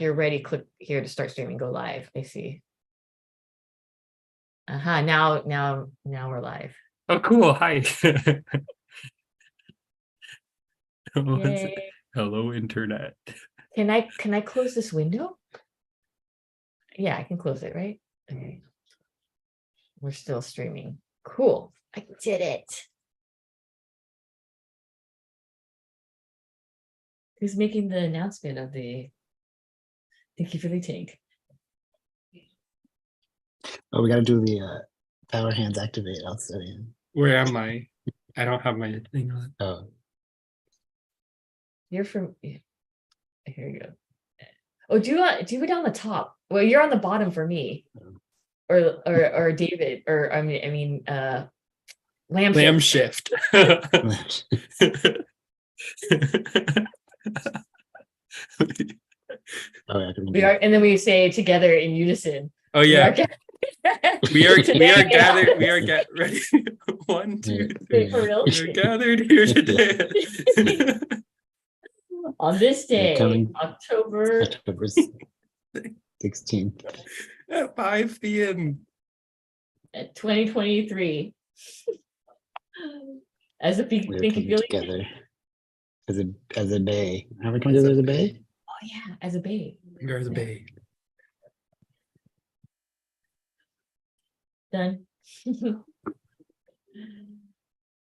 you're ready, click here to start streaming, go live. I see. Now we're live. Oh, cool. Hi. Yay. Hello, internet. Can I close this window? Yeah, I can close it, right? Okay. We're still streaming. Cool. I did it. Who's making the announcement of the Thinky Feely Tank? Oh, we got to do the power hands activate also. Yeah. Where am I? I don't have my thing on. Oh, You're from. Here you go. Oh, do it down the top. Well, you're on the bottom for me, or David, or I mean, Lamb shift. oh yeah, we are, and then we say together in unison. Oh yeah. We are gathered. We are ready. 1, 2, 3. For real? We are gathered here today. On this day, October 16th at 5 p.m. at 2023. As a Thinky Feely together as a bay. Are we coming together as a bay? Oh yeah, as a bay. You're the bay. Done.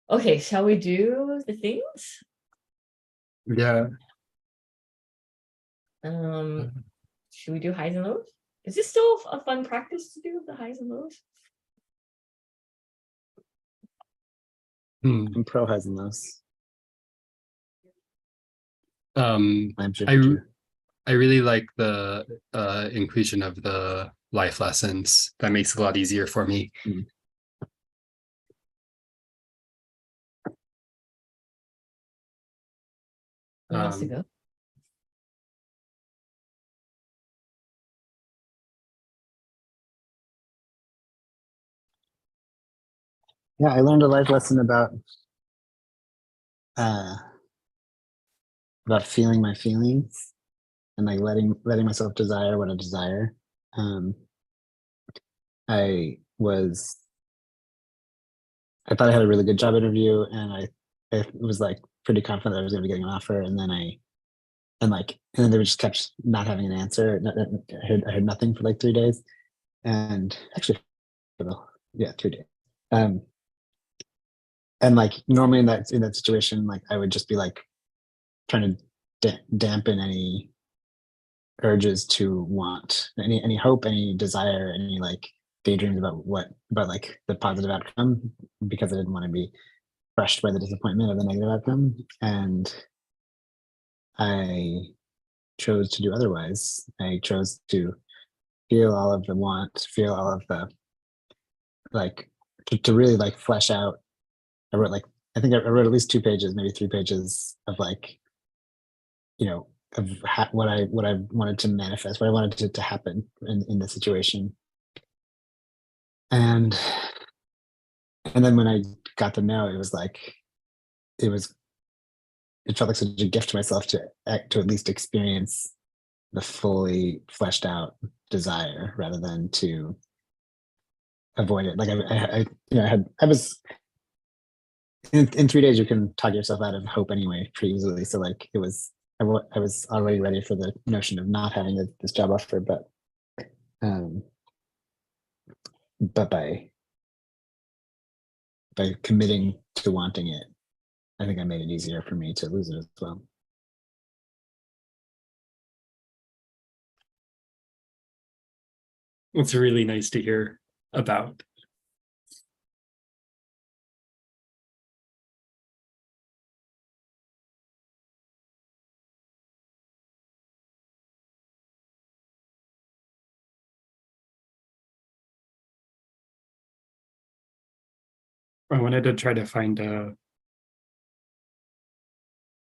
Okay, shall we do the things? Yeah. Should we do highs and lows? Is this still a fun practice to do, the highs and lows? I'm pro highs and lows. I really like the inclusion of the life lessons. That makes it a lot easier for me. Mm. Who wants to go? Yeah, I learned a life lesson about feeling my feelings and like letting myself desire what I desire. I thought I had a really good job interview, and I was like pretty confident that I was going to be getting an offer, and then then they just kept not having an answer. I heard nothing for like 3 days, and actually, 3 days. And like normally in that situation, like I would just be like trying to dampen any urges to want any hope, any desire, any like daydreams about like the positive outcome, because I didn't want to be crushed by the disappointment of the negative outcome. And I chose to do otherwise. I chose to feel all of the want, feel all of the like to really like flesh out. I wrote I wrote at least 2 pages, maybe 3 pages of like, of what I wanted to manifest, what I wanted to happen in the situation. And then when I got the no, it felt like such a gift to myself to at least experience the fully fleshed out desire rather than to avoid it. Like I was in 3 days, you can talk yourself out of hope anyway pretty easily. So like I was already ready for the notion of not having this job offer, but by committing to wanting it, I think I made it easier for me to lose it as well. It's really nice to hear about. I wanted to try to find a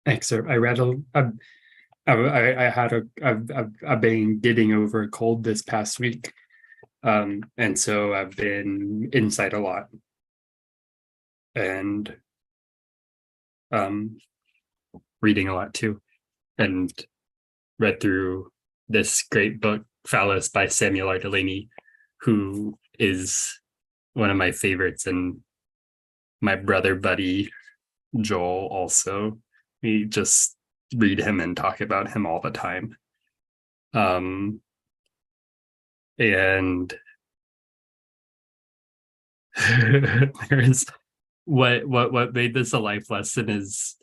excerpt. I read I had I've been getting over a cold this past week, and so I've been inside a lot, and reading a lot too, and read through this great book, Phallus by Samuel R. Delany, who is one of my favorites, and my brother buddy Joel also. We just read him and talk about him all the time. And there's what made this a life lesson is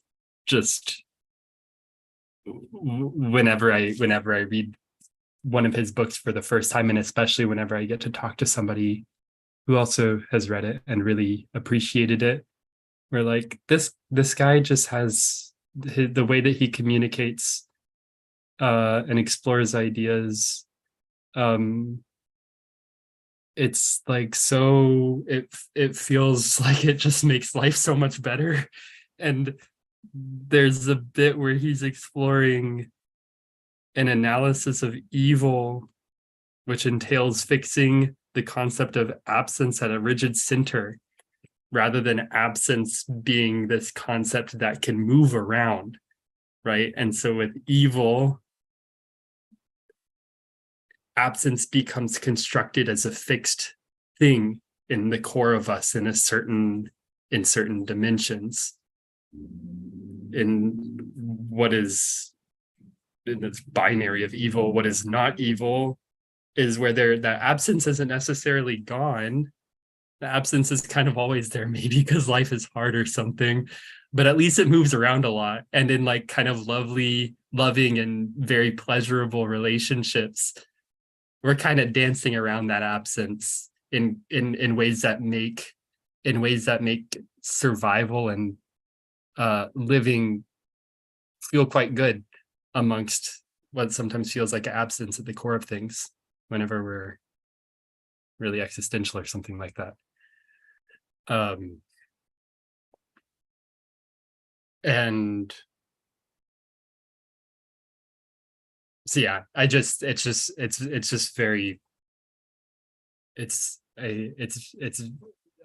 just whenever I read one of his books for the first time, and especially whenever I get to talk to somebody who also has read it and really appreciated it, we're like, this guy just has the way that he communicates and explores ideas. It's like, so it feels like it just makes life so much better. And there's a bit where he's exploring an analysis of evil, which entails fixing the concept of absence at a rigid center, rather than absence being this concept that can move around, right? And so with evil, absence becomes constructed as a fixed thing in the core of us in certain dimensions. In what is in this binary of evil, what is not evil is where that absence isn't necessarily gone. The absence is kind of always there, maybe because life is hard or something, but at least it moves around a lot. And in like kind of loving and very pleasurable relationships, we're kind of dancing around that absence in ways that make survival and living feel quite good amongst what sometimes feels like absence at the core of things whenever we're really existential or something like that. And so yeah, it's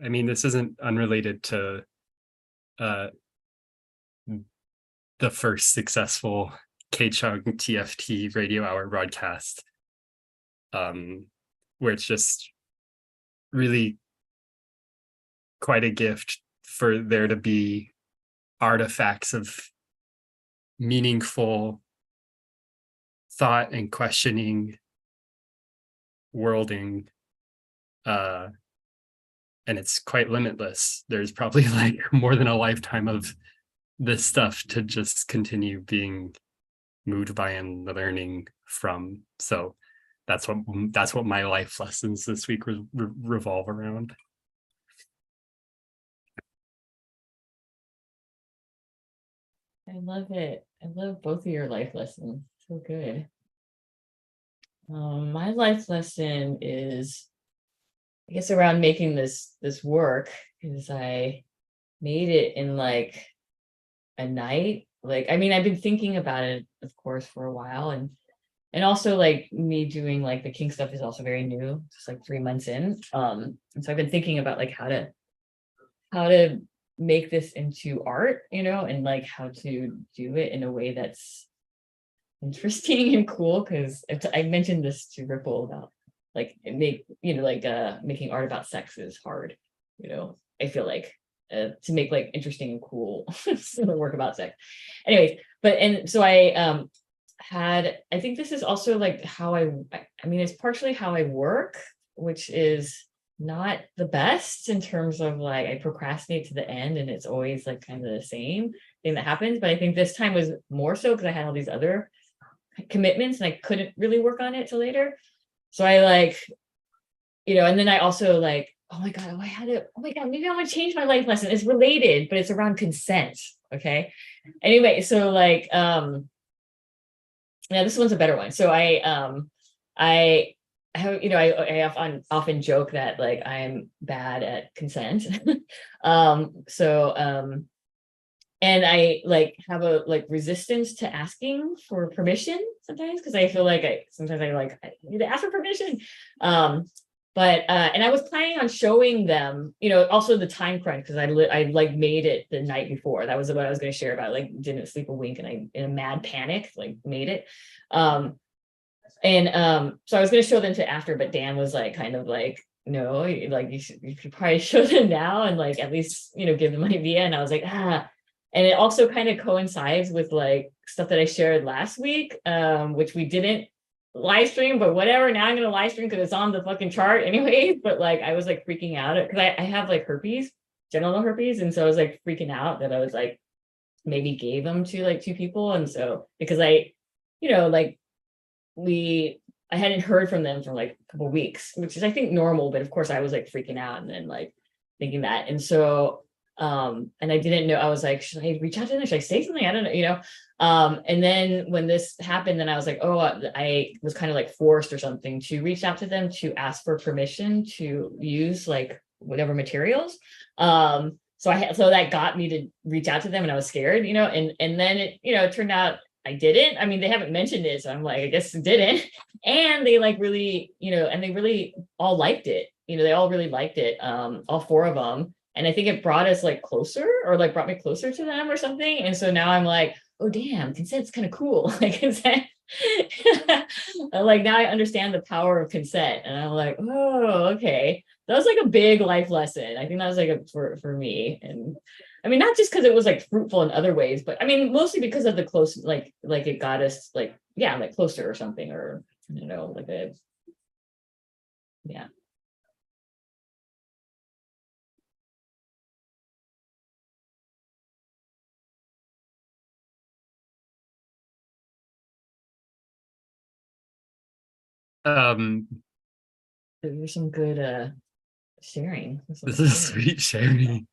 I mean, this isn't unrelated to the first successful KCHUNG TFT radio hour broadcast, where it's just really quite a gift for there to be artifacts of meaningful thought and questioning, worlding, and it's quite limitless. There's probably like more than a lifetime of this stuff to just continue being moved by and learning from. So that's what my life lessons this week revolve around. I love it. I love both of your life lessons. So good. My life lesson is, I guess, around making this work, because I made it in like a night. Like, I mean, I've been thinking about it, of course, for a while, and also like me doing like the kink stuff is also very new, just like 3 months in. And so I've been thinking about like how to make this into art, and like how to do it in a way that's interesting and cool. Because I mentioned this to Ripple about like making art about sex is hard. I feel like to make like interesting and cool work about sex. Anyways, so I I think this is also like how I mean, it's partially how I work, which is not the best in terms of like I procrastinate to the end and it's always like kind of the same thing that happens. But I think this time was more so because I had all these other commitments and I couldn't really work on it till later. So I like, and then I also like, oh my God, maybe I want to change my life lesson. It's related, but it's around consent. Okay. Anyway, so like, yeah, this one's a better one. So I often joke that like I'm bad at consent. And I like have a like resistance to asking for permission sometimes, because I feel like I need to ask for permission. But I was planning on showing them, also the time crunch, because I like made it the night before. That was what I was going to share about. Like, didn't sleep a wink, and I, in a mad panic, like made it. And so I was going to show them to after, but Dan was like, kind of like, no, like you should probably show them now and like at least, you know, give them an idea. And I was like, and it also kind of coincides with like stuff that I shared last week, which we didn't live stream, but whatever. Now I'm going to live stream because it's on the fucking chart anyways. But like I was like freaking out because I have like herpes, genital herpes, and so I was like freaking out that I was like maybe gave them to like 2 people, and so because I, you know, like I hadn't heard from them for like a couple of weeks, which is I think normal, but of course I was like freaking out and then like thinking that. And so and I didn't know, I was like, should I reach out to them? Should I say something? I don't know, you know. And then when this happened, then I was like, oh, I was kind of like forced or something to reach out to them to ask for permission to use like whatever materials. So that got me to reach out to them, and I was scared, you know, and then it, you know, it turned out I didn't. I mean, they haven't mentioned it, so I'm like, I guess it didn't. And they like really, you know, and they really all liked it. You know, they all really liked it, all 4 of them. And I think it brought us like closer, or like brought me closer to them or something. And so now I'm like, oh damn, consent's kind of cool. Like consent. Like now I understand the power of consent. And I'm like, oh, okay. That was like a big life lesson. I think that was like for me. And I mean, not just because it was like fruitful in other ways, but I mean, mostly because of the close, like it got us like, yeah, like closer or something, or, you know, like yeah. There's some good sharing. This is sweet sharing.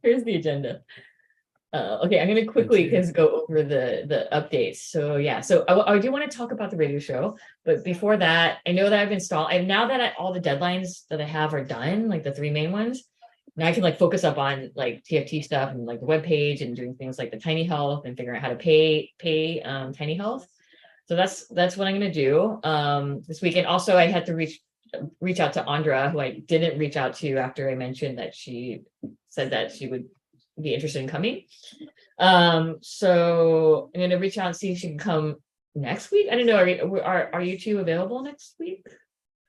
Here's the agenda. Okay, I'm going to quickly go over the updates. So yeah, so I do want to talk about the radio show, but before that, I know that I've installed. Now that all the deadlines that I have are done, like the 3 main ones. Now I can like focus up on like TFT stuff and like the webpage and doing things like the tiny health and figuring out how to pay tiny health. So that's what I'm going to do this weekend. Also, I had to reach out to Andra, who I didn't reach out to after I mentioned that she said that she would be interested in coming. So I'm going to reach out and see if she can come next week. I don't know. Are you 2 available next week?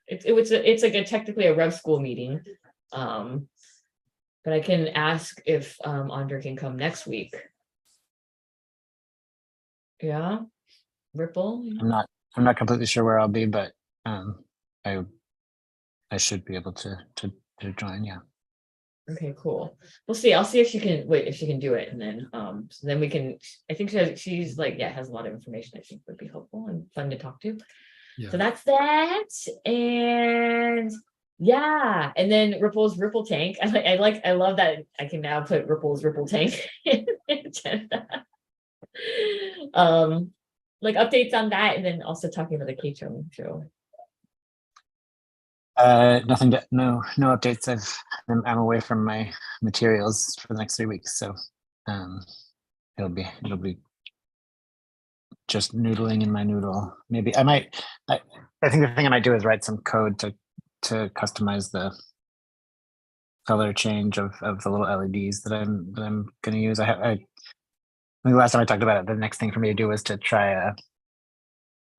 It's like technically a rev school meeting. But I can ask if Andra can come next week. Yeah. Ripple. I'm not completely sure where I'll be, but I should be able to join. Yeah. Okay, cool. We'll see. I'll see if she can do it, and then so then we can. I think she's like, yeah, has a lot of information I think would be helpful and fun to talk to. Yeah. So that's that, and yeah, and then Ripple's Ripple Tank. I love that I can now put Ripple's Ripple Tank in the agenda. Like updates on that, and then also talking about the KCHUNG show. Nothing. No updates. I'm away from my materials for the next 3 weeks, so it'll be just noodling in my noodle. Maybe I might. I think the thing I might do is write some code to customize the color change of the little LEDs that I'm going to use. I think the last time I talked about it, the next thing for me to do was to try a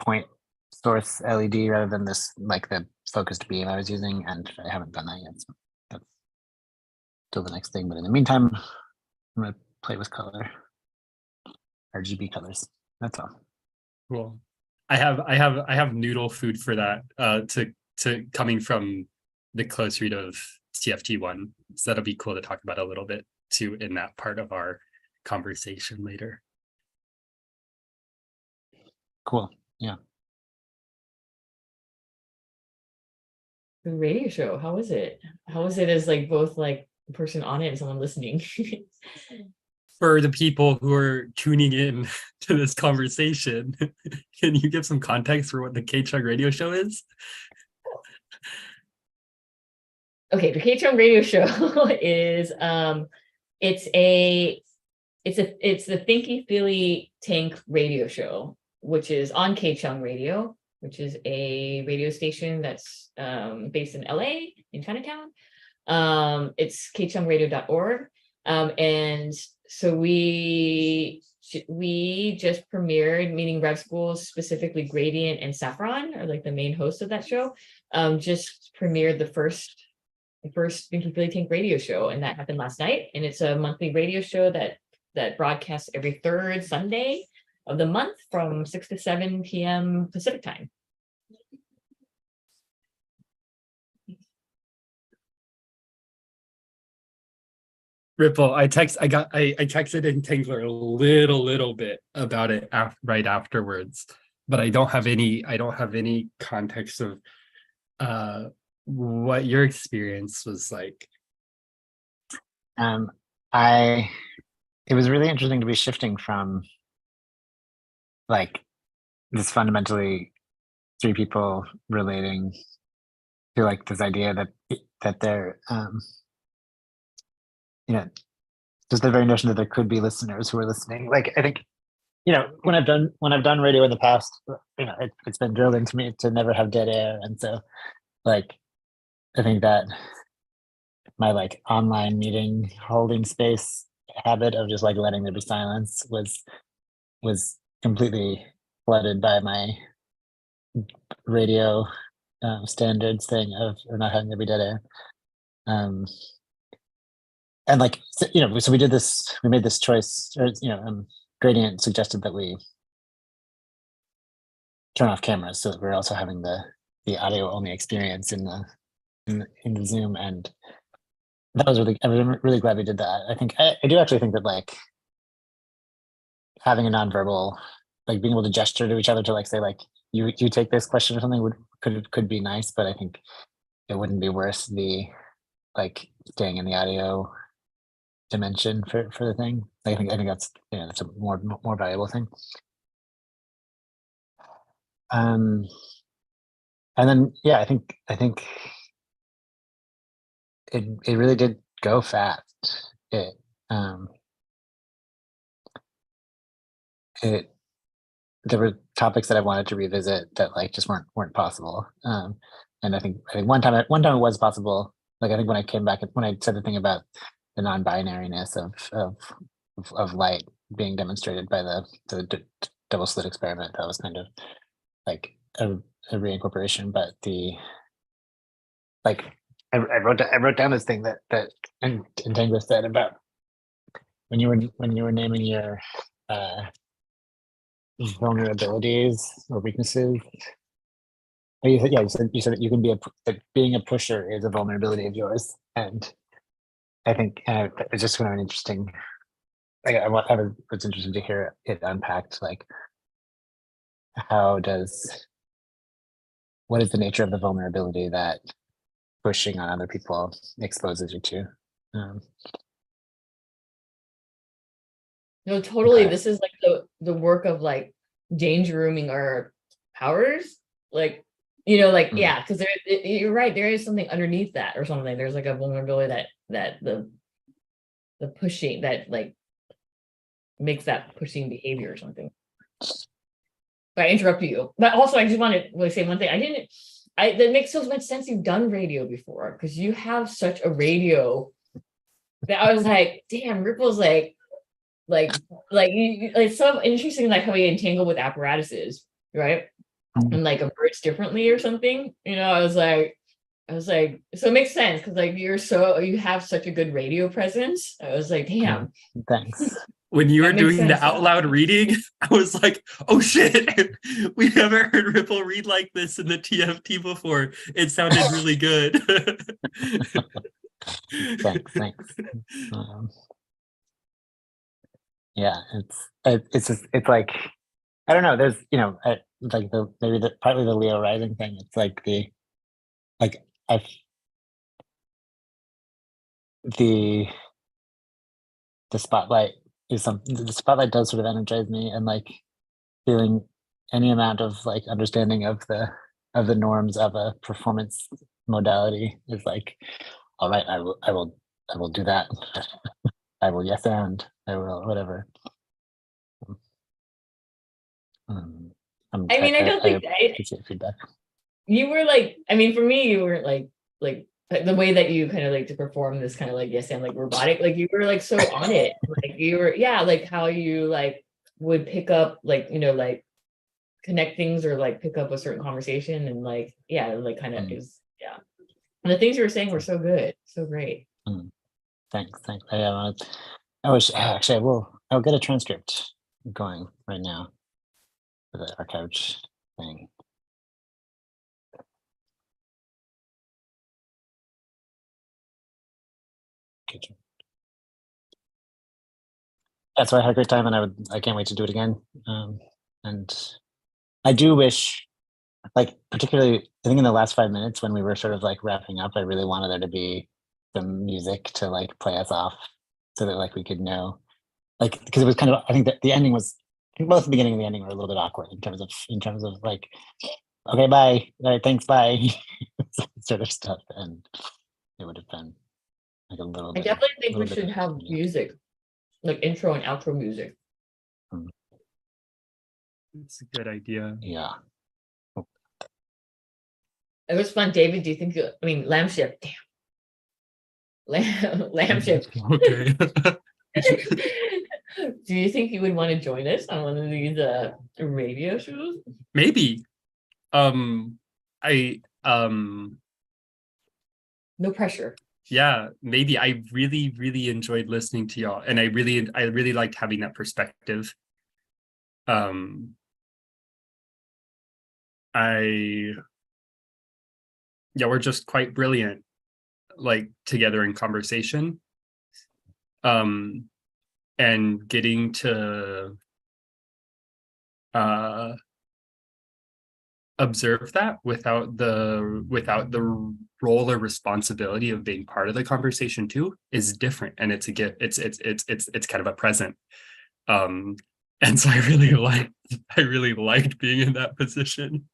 point source LED rather than this, like the focused beam I was using, and I haven't done that yet. So that's still the next thing. But in the meantime, I'm going to play with color, RGB colors. That's all. Cool. I have noodle food for that. To coming from the close read of TFT1, so that'll be cool to talk about a little bit too in that part of our conversation later. Cool. Yeah. The radio show, how was it? How was it as like both like the person on it and someone listening? For the people who are tuning in to this conversation, can you give some context for what the KCHUNG radio show is? Okay, the KCHUNG radio show is it's the Thinky Feely Tank radio show, which is on KCHUNG Radio, which is a radio station that's based in LA, in Chinatown. It's kchungradio.org. And so we we just premiered, meaning Rev Schools, specifically Gradient and Saffron are like the main hosts of that show. Just premiered the first Thinky Feely Tank radio show, and that happened last night. And it's a monthly radio show that broadcasts every third Sunday of the month from 6 to 7 p.m. Pacific time. Ripple, I texted in Tingler a little bit about it right afterwards, but I don't have any context of what your experience was like. It was really interesting to be shifting from like this fundamentally three people relating to like this idea that they're just the very notion that there could be listeners who are listening. Like I think, when I've done radio in the past, it's been drilled into me to never have dead air. And so like I think that my like online meeting holding space habit of just like letting there be silence was completely flooded by my radio standards thing of not having there be dead air. And like, so we made this choice, or, Gradient suggested that we turn off cameras so that we're also having the audio only experience in the Zoom. And that was I was really glad we did that. I think, I do actually think that like having a nonverbal, like being able to gesture to each other to like say like, you take this question or something could be nice, but I think it wouldn't be worth the like staying in the audio dimension for the thing. I think that's that's a more valuable thing. And then I think it really did go fast. There were topics that I wanted to revisit that like just weren't possible. And I think one time it was possible. Like I think when I came back, when I said the thing about the non-binariness of light being demonstrated by the double slit experiment, that was kind of like a reincorporation. But I wrote down this thing that Andra said about when you were naming your vulnerabilities or weaknesses. You said that you can that being a pusher is a vulnerability of yours, and I think it's just kind of an interesting. It's interesting to hear it unpacked. Like, what is the nature of the vulnerability that pushing on other people exposes you to? No, totally. Okay. This is like the work of like danger rooming our powers, like. Yeah, because you're right. There is something underneath that or something. There's like a vulnerability that the pushing that like makes that pushing behavior or something. But I interrupted you. But also, I just want to say one thing. That makes so much sense. You've done radio before because you have such a radio that I was like, damn, Ripple's like so interesting, like how we entangle with apparatuses, right? And like emerge differently or something, I was like, so it makes sense because like you have such a good radio presence. I was like, damn, thanks. When you were doing the out loud reading, I was like, oh shit, we never heard Ripple read like this in the TFT before. It sounded really good. Thanks. Yeah, it's like, I don't know. There's, like partly the Leo rising thing. It's like the spotlight the spotlight does sort of energize me, and like feeling any amount of like understanding of the norms of a performance modality is like, all right, I will do that. I will yes and I will whatever. I don't think I appreciate feedback. You were like, for me, you were like the way that you kind of like to perform this kind of like yes and like robotic, like you were like so on it, like you were like how you like would pick up like, like connect things or like pick up a certain conversation and like, yeah, like kind of is, yeah. And the things you were saying were so good, so great. Thanks. I wish actually I'll get a transcript going right now for the archived thing. That's why I had a great time, and I can't wait to do it again. And I do wish, like particularly, I think in the last 5 minutes when we were sort of like wrapping up, I really wanted there to be some music to like play us off, so that like we could know, like, because it was kind of, I think that the ending was, I think both the beginning and the ending were a little bit awkward in terms of like, okay, bye, all right, thanks, bye, sort of stuff, and it would have been like a little I bit. definitely think we little bit should of, have music, like intro and outro music. It's a good idea. Yeah. It was fun. David, do you think Lamb Ship, damn. Lamb Ship. Okay. Do you think you would want to join us on one of these radio shows? Maybe. No pressure. Yeah, maybe. I really, really enjoyed listening to y'all, and I really liked having that perspective. We're just quite brilliant, like together in conversation. And getting to observe that without the role or responsibility of being part of the conversation too is different, and it's a gift. It's kind of a present. And so I really liked being in that position.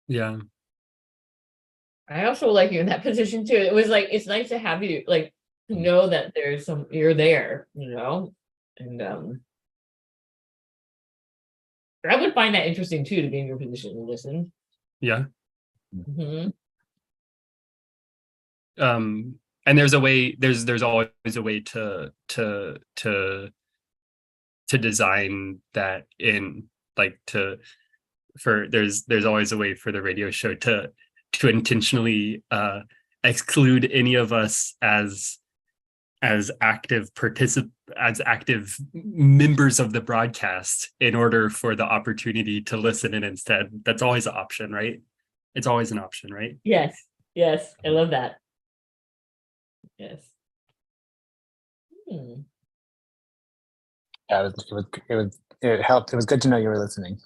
Yeah. I also like you in that position too. It was like, it's nice to have you, like, to know that you're there, and I would find that interesting too, to be in your position to listen. Yeah. Mm-hmm. And there's always a way to design that in, like, there's always a way for the radio show to intentionally exclude any of us as active members of the broadcast in order for the opportunity to listen in instead. That's always an option, right? It's always an option, right? Yes, I love that. Yes. Yeah, it helped. It was good to know you were listening.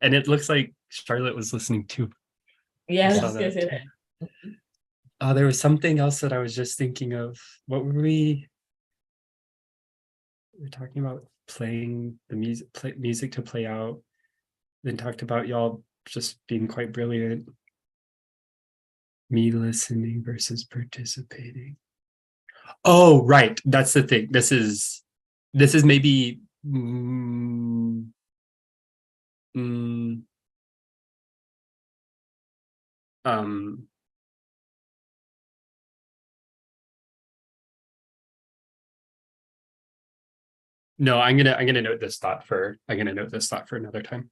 And it looks like Charlotte was listening too. Yeah, I was gonna say that. There was something else that I was just thinking of. What were we were talking about? Playing the music to play out, then talked about y'all just being quite brilliant. Me listening versus participating. Oh, right. That's the thing. This is maybe no, I'm gonna note this thought for another time.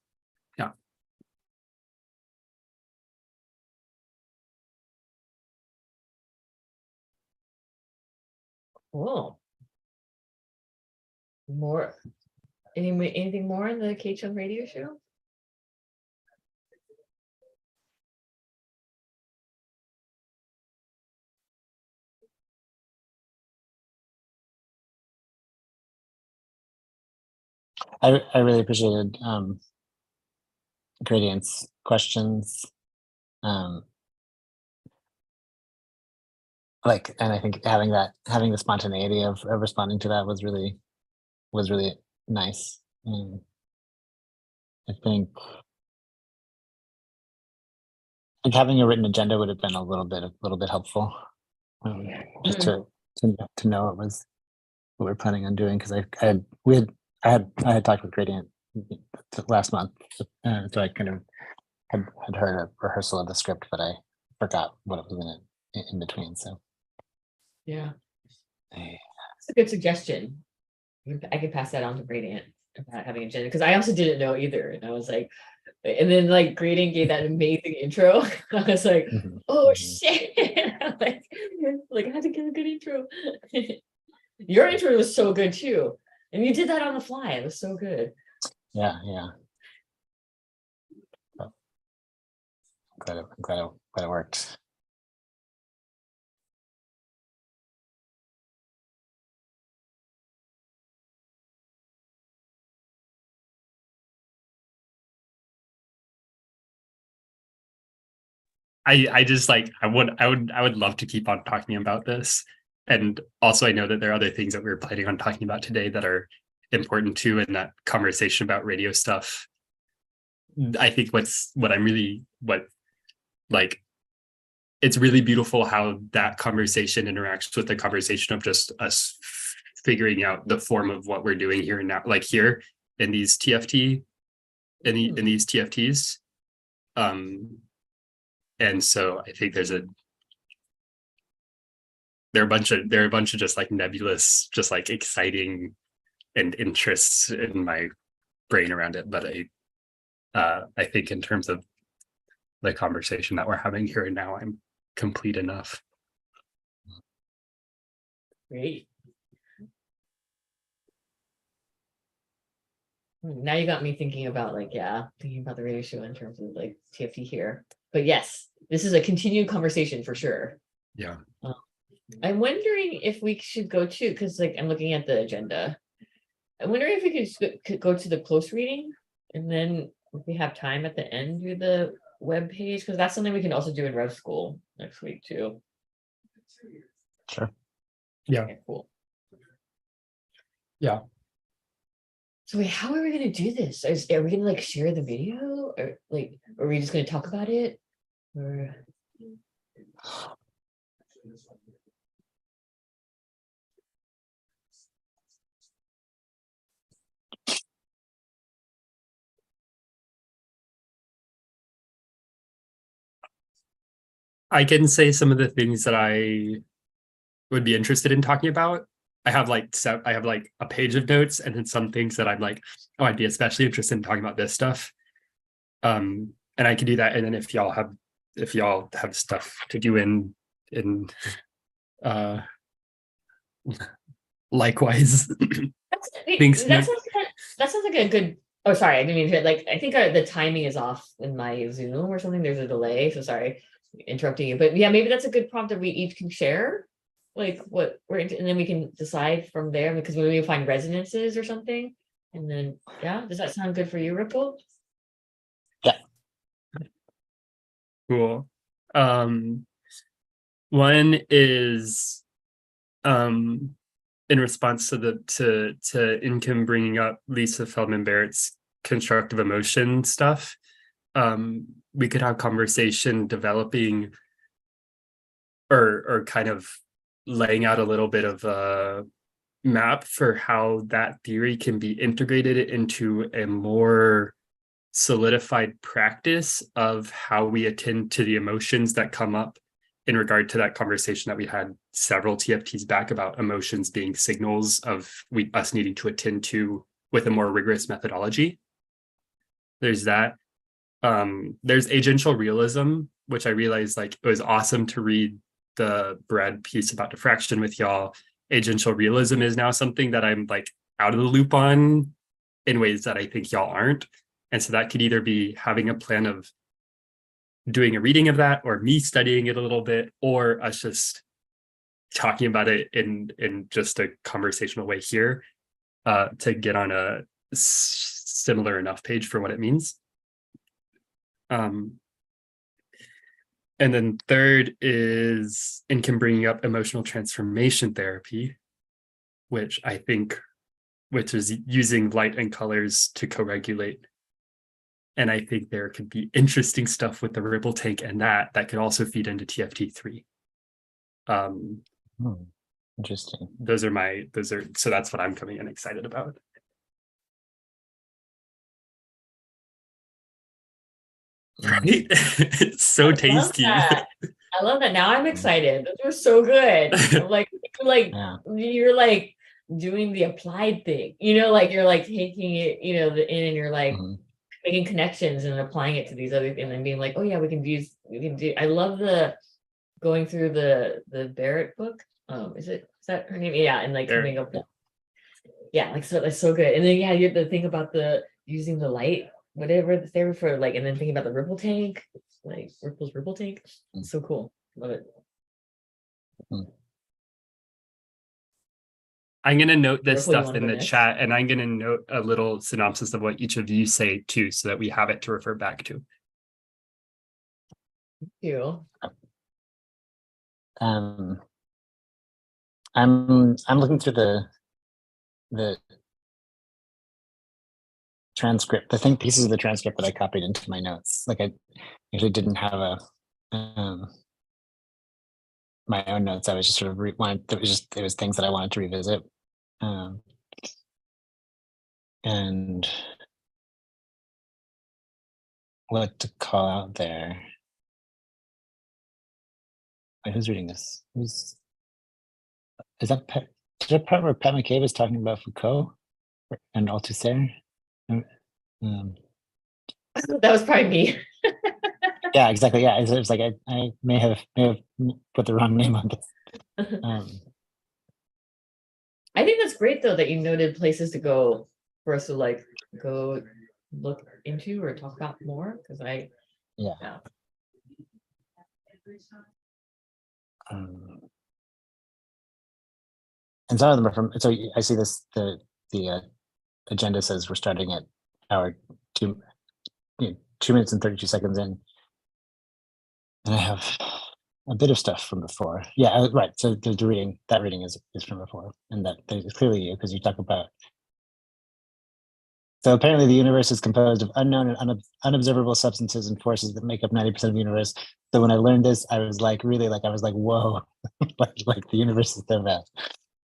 Yeah. Cool. Anything more in the KCHUNG radio show? I really appreciated Gradient's questions. And I think having the spontaneity of responding to that was really nice. I think having a written agenda would have been a little bit helpful, just to know what we're planning on doing, because I had talked with Gradient last month, so I kind of had heard a rehearsal of the script, but I forgot what it was in between. So yeah, That's a good suggestion. I could pass that on to Gradient about having agenda, because I also didn't know either. And I was like, and then like Gradient gave that amazing intro. I was like, oh shit. like I had to get a good intro. Your intro was so good too. And you did that on the fly. It was so good. Yeah. I'm glad it worked. I just like I would love to keep on talking about this. And also I know that there are other things that we were planning on talking about today that are important too, in that conversation about radio stuff. I think it's really beautiful how that conversation interacts with the conversation of just us figuring out the form of what we're doing here and now, like here in these TFT, in these TFTs. And so I think there are a bunch of just like nebulous, just like exciting and interests in my brain around it. But I think in terms of the conversation that we're having here and now, I'm complete enough. Great. Now you got me thinking about thinking about the radio show in terms of like TFT here. But yes, this is a continued conversation for sure. Yeah. I'm wondering if we should go to, because like I'm looking at the agenda. I'm wondering if we could go to the close reading, and then if we have time at the end, do the web page, because that's something we can also do in Rev School next week too. Sure. Yeah. Okay, cool. Yeah. So wait, how are we gonna do this? Are we gonna like share the video, or like, are we just gonna talk about it? Or I can say some of the things that I would be interested in talking about. I have like a page of notes, and then some things that I'm like, oh, I'd be especially interested in talking about this stuff. And I can do that. And then if y'all have stuff to do in likewise. that sounds like a good. Oh, sorry, I didn't mean to. Like, I think the timing is off in my Zoom or something. There's a delay, so sorry interrupting you. But yeah, maybe that's a good prompt that we each can share, like what we're into, and then we can decide from there, because maybe we find resonances or something. And then, yeah, does that sound good for you, Ripple? Yeah. Cool. One is in response to Nkem bringing up Lisa Feldman Barrett's constructive emotion stuff. We could have conversation developing or kind of laying out a little bit of a map for how that theory can be integrated into a more solidified practice of how we attend to the emotions that come up, in regard to that conversation that we had several TFTs back about emotions being signals of us needing to attend to with a more rigorous methodology. There's that. There's agential realism, which I realized like it was awesome to read the Brad piece about diffraction with y'all. Agential realism is now something that I'm like out of the loop on in ways that I think y'all aren't. And so that could either be having a plan of doing a reading of that, or me studying it a little bit, or us just talking about it in just a conversational way here, to get on a similar enough page for what it means. And then third is Nkem bringing up emotional transformation therapy, which is using light and colors to co-regulate. And I think there could be interesting stuff with the ripple tank, and that could also feed into TFT3. Interesting. So that's what I'm coming in excited about. Right? It's so tasty. I love that. Now I'm excited. This was so good. Yeah. You're like doing the applied thing, like you're like taking it, in, and you're like making connections and applying it to these other things, and then being like, oh yeah, we can do. I love the going through the Barrett book. Is that her name? Yeah, and like coming up. Yeah, like so that's so good. And then you have the thing about the using the light, whatever they were for, like, and then thinking about the ripple tank, like Ripple's ripple tank. It's so cool. Love it. I'm going to note this Ripple, stuff in the chat, and I'm going to note a little synopsis of what each of you say too, so that we have it to refer back to. Thank you. I'm looking through the transcript, the think pieces of the transcript that I copied into my notes. Like I usually didn't have my own notes. I was just sort of it was things that I wanted to revisit. And what to call out there. Wait, who's reading this? Is that part where Pat McCabe is talking about Foucault and Althusser? That was probably me. Yeah, exactly. Yeah, it was like I may have put the wrong name on this. I think that's great though that you noted places to go for us to like go look into or talk about more, because yeah. And some of them are from. So I see this. The agenda says we're starting at hour 2 minutes and 32 seconds in, and I have a bit of stuff from before. Yeah, right. So there's the reading. That reading is from before, and that is clearly you, because you talk about. So apparently the universe is composed of unknown and unobservable substances and forces that make up 90% of the universe. So when I learned this, I was like, really, like, I was like, whoa, like the universe is so vast.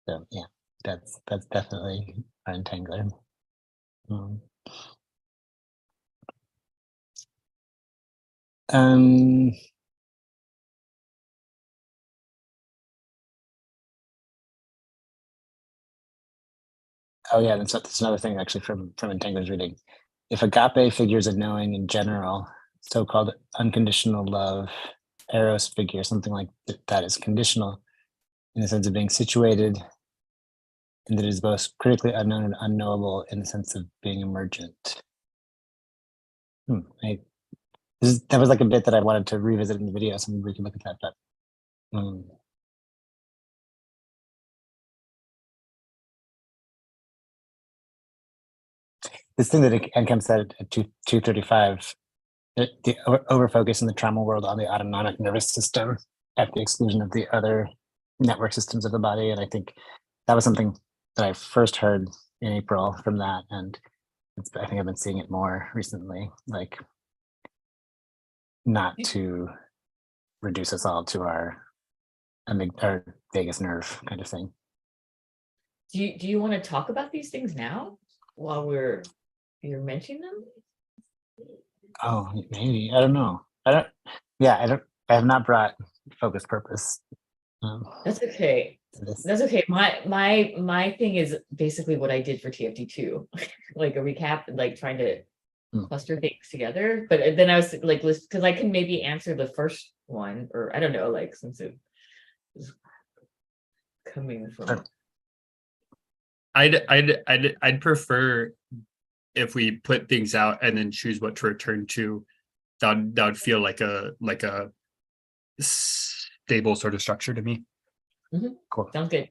So yeah, that's definitely our entangler. Oh yeah, that's another thing actually from Entangler's reading. If agape figures a knowing in general, so-called unconditional love, eros figure, something like that is conditional in the sense of being situated, and that it is both critically unknown and unknowable in the sense of being emergent. That was like a bit that I wanted to revisit in the video, so maybe we can look at that. But this thing that Nkem said at 2:35, the overfocus in the trauma world on the autonomic nervous system at the exclusion of the other network systems of the body. And I think that was something that I first heard in April from that. And I think I've been seeing it more recently, like not to reduce us all to our vagus nerve kind of thing. Do you want to talk about these things now while you're mentioning them? Oh, maybe. I don't know. I have not brought focus purpose. That's okay. That's okay. My thing is basically what I did for TFT2, like a recap, like trying to cluster things together. But then I was like, because I can maybe answer the first one, or I don't know, like since it is coming from. I'd prefer if we put things out and then choose what to return to. That would feel like a stable sort of structure to me. Cool. Sounds good.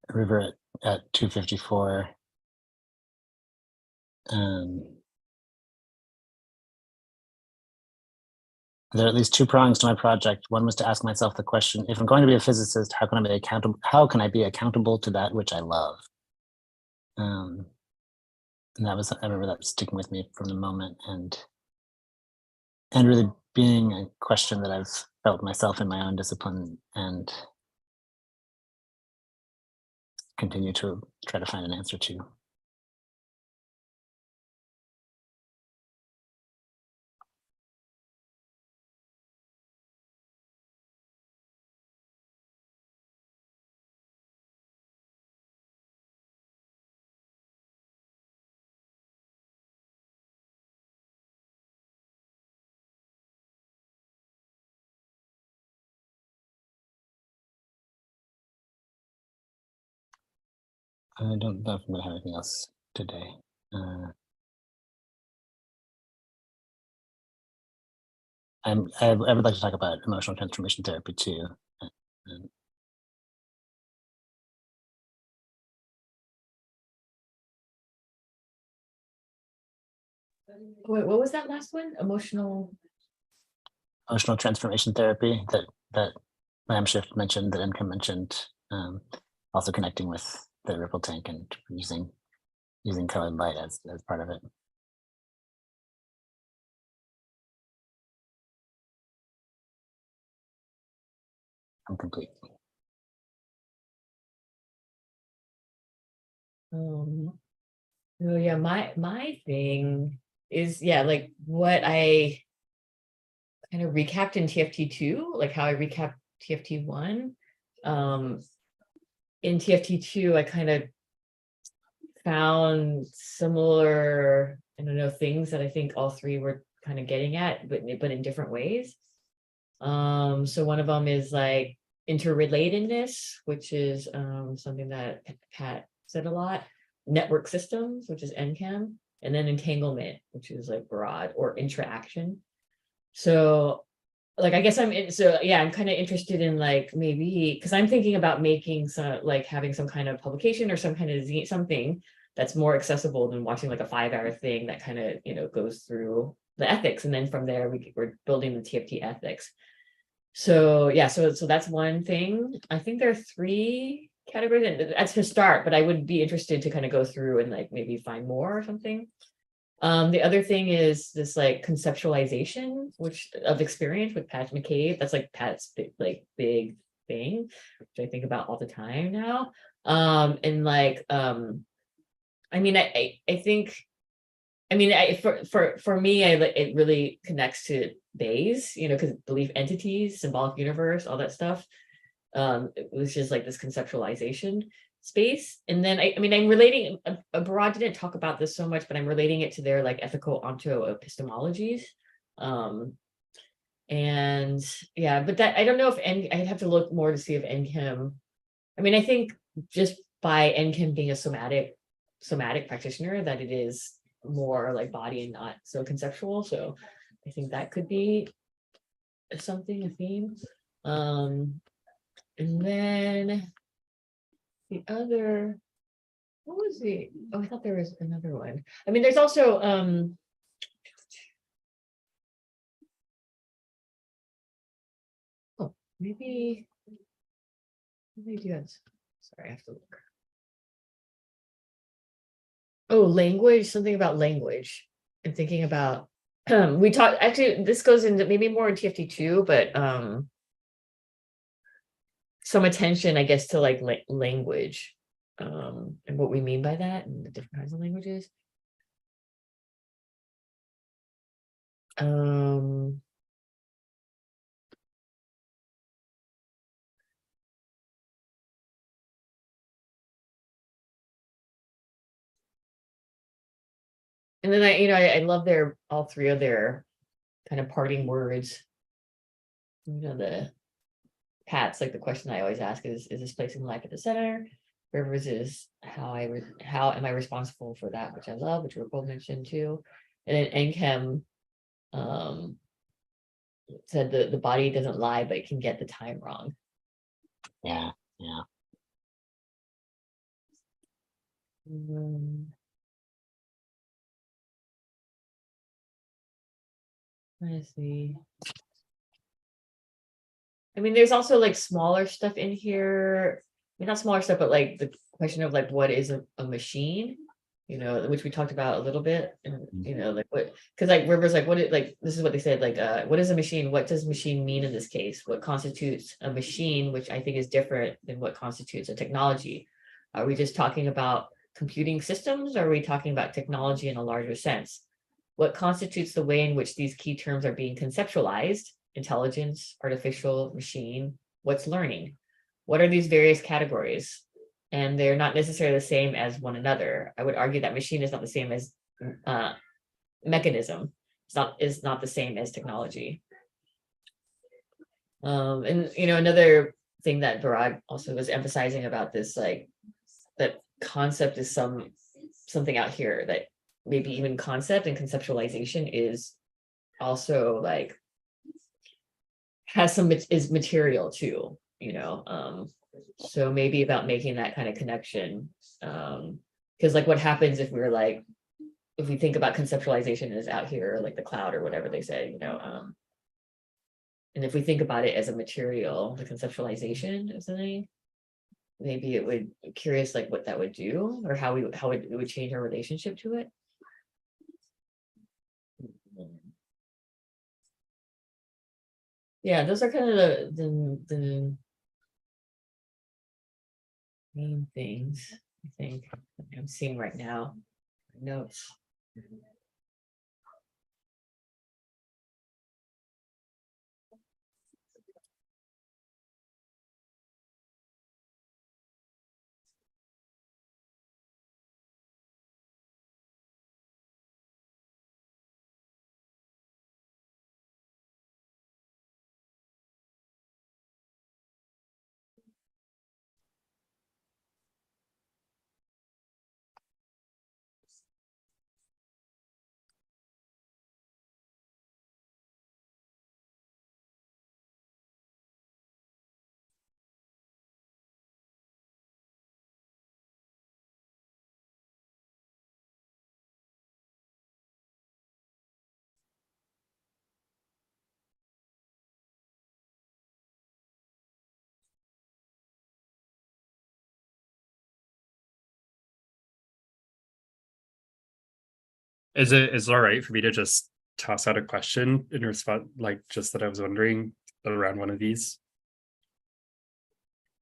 River at 2:54. There are at least two prongs to my project. One was to ask myself the question: if I'm going to be a physicist, how can I be accountable? How can I be accountable to that which I love? And that was, I remember that sticking with me from the moment, and really being a question that I've felt myself in my own discipline and continue to try to find an answer to. I don't know if I'm gonna have anything else today. I would like to talk about emotional transformation therapy too. Um, Wait, what was that last one? Emotional transformation therapy that Lamshift mentioned, that Nkem mentioned, also connecting with the ripple tank and using colored light as part of it. I'm complete. Oh yeah, my thing is, yeah, like what I kind of recapped in TFT2, like how I recapped TFT1. In TFT2, I kind of found similar, I don't know, things that I think all three were kind of getting at, but in different ways. So one of them is like interrelatedness, which is something that Pat said a lot. Network systems, which is Nkem, and then entanglement, which is like broad, or interaction. So like, I guess I'm kind of interested in like, maybe because I'm thinking about making some, like having some kind of publication or some kind of something that's more accessible than watching like a 5-hour thing that kind of, goes through the ethics, and then from there we're building the TFT ethics. So yeah, so that's one thing. I think there are 3 categories, and that's to start, but I would be interested to kind of go through and like maybe find more or something. The other thing is this like conceptualization, which of experience with Pat McCabe. That's like Pat's big thing, which I think about all the time now. And like I mean, I think, I mean, for me, it really connects to Bayes, because belief entities, symbolic universe, all that stuff. It was just like this conceptualization space. And then I mean, I'm relating, Barad didn't talk about this so much, but I'm relating it to their like ethical onto-epistemologies. And yeah, but that, I don't know if I'd have to look more to see if Nkem, I mean, I think just by Nkem being a somatic practitioner, that it is more like body and not so conceptual. So I think that could be something, a theme. And then the other, what was the, oh, I thought there was another one. I mean, there's also oh, maybe do that. Sorry, I have to look. Oh, language, something about language. And thinking about we talked, actually this goes into maybe more in TFT2, but some attention, I guess, to like language, and what we mean by that, and the different kinds of languages. And then I love their, all 3 of their kind of parting words. The Pat's, like the question I always ask is this placing life at the center? Rivers is how am I responsible for that which I love, which Ripple mentioned too. And then Nkem said the body doesn't lie, but it can get the time wrong. Yeah. Let's see. I mean, there's also like smaller stuff in here. I mean, not smaller stuff, but like the question of like what is a machine, which we talked about a little bit, and like what, because like River's like, what it like, this is what they said, like what is a machine? What does machine mean in this case? What constitutes a machine, which I think is different than what constitutes a technology? Are we just talking about computing systems, or are we talking about technology in a larger sense? What constitutes the way in which these key terms are being conceptualized? Intelligence, artificial, machine. What's learning? What are these various categories? And they're not necessarily the same as one another. I would argue that machine is not the same as mechanism. Is not the same as technology. And another thing that Barad also was emphasizing about this, like that concept is something out here, that maybe even concept and conceptualization is also like is material too, so maybe about making that kind of connection, because like what happens if we think about conceptualization as out here, like the cloud or whatever they say, and if we think about it as a material, the conceptualization of something, maybe it would, curious like what that would do, or how it would change our relationship to it. Yeah, those are kind of the main things I think I'm seeing right now. Notes. Is it all right for me to just toss out a question in response, like just that I was wondering around one of these?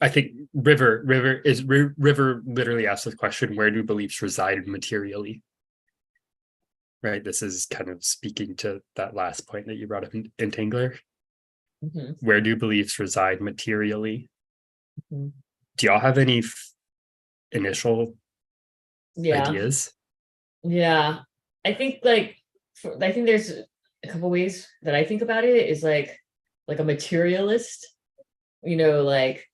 I think River literally asked the question, where do beliefs reside materially? Right. This is kind of speaking to that last point that you brought up in Tangler. Mm-hmm. Where do beliefs reside materially? Mm-hmm. Do y'all have any initial ideas? Yeah, I think like I think there's a couple ways that I think about it, is like a materialist, like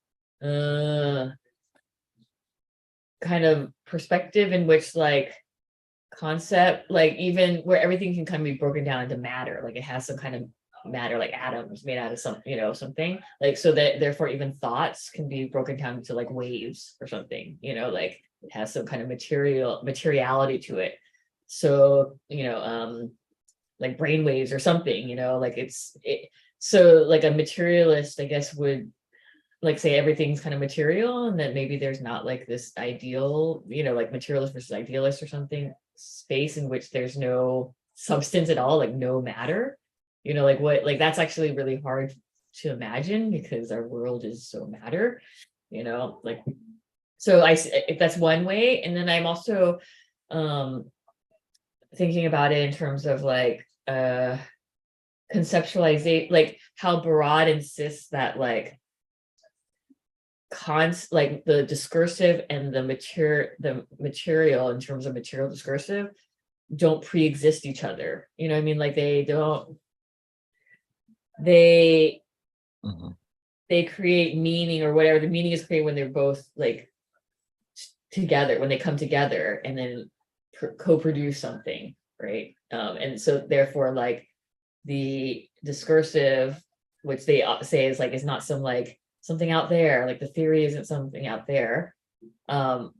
kind of perspective in which like concept, like even where everything can kind of be broken down into matter, like it has some kind of matter, like atoms made out of something, like, so that therefore even thoughts can be broken down into like waves or something, like it has some kind of materiality to it. So like brain waves or something, like so like a materialist, I guess, would like say everything's kind of material, and that maybe there's not like this ideal, like materialist versus idealist or something, space in which there's no substance at all, like no matter, like what, like that's actually really hard to imagine because our world is so matter, like, so if that's one way. And then I'm also thinking about it in terms of like conceptualization, like how Barad insists that like like the discursive and the material in terms of material discursive don't pre-exist each other. You know what I mean? Like they create meaning, or whatever. The meaning is created when they're both like together, when they come together and then co-produce something, right? And so therefore like the discursive, which they say is like, is not some like something out there, like the theory isn't something out there. So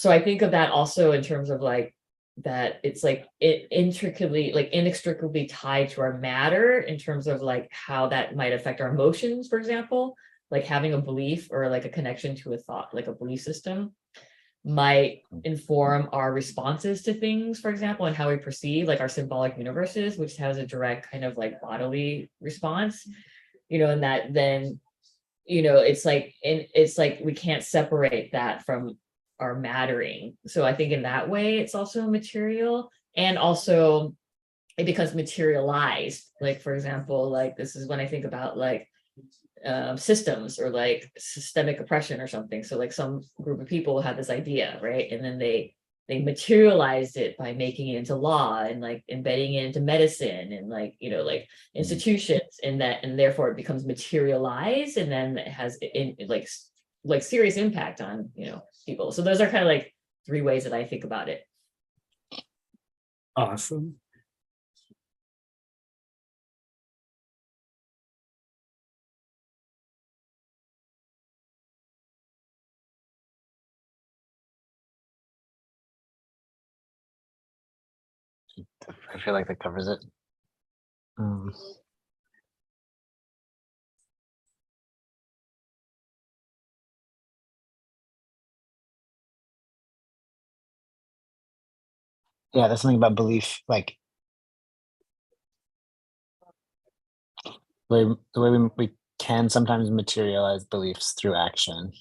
I think of that also in terms of like that it's like inextricably tied to our matter in terms of like how that might affect our emotions, for example, like having a belief or like a connection to a thought, like a belief system might inform our responses to things, for example, and how we perceive like our symbolic universes, which has a direct kind of like bodily response, and that then, it's like we can't separate that from our mattering. So I think in that way, it's also material, and also it becomes materialized. Like, for example, like this is when I think about like systems or like systemic oppression or something. So like some group of people had this idea, right? And then they materialized it by making it into law and like embedding it into medicine and like, like institutions, and therefore it becomes materialized, and then it has like serious impact on, people. So those are kind of like three ways that I think about it. Awesome. I feel like that covers it. Yeah, there's something about belief, like the way we can sometimes materialize beliefs through action,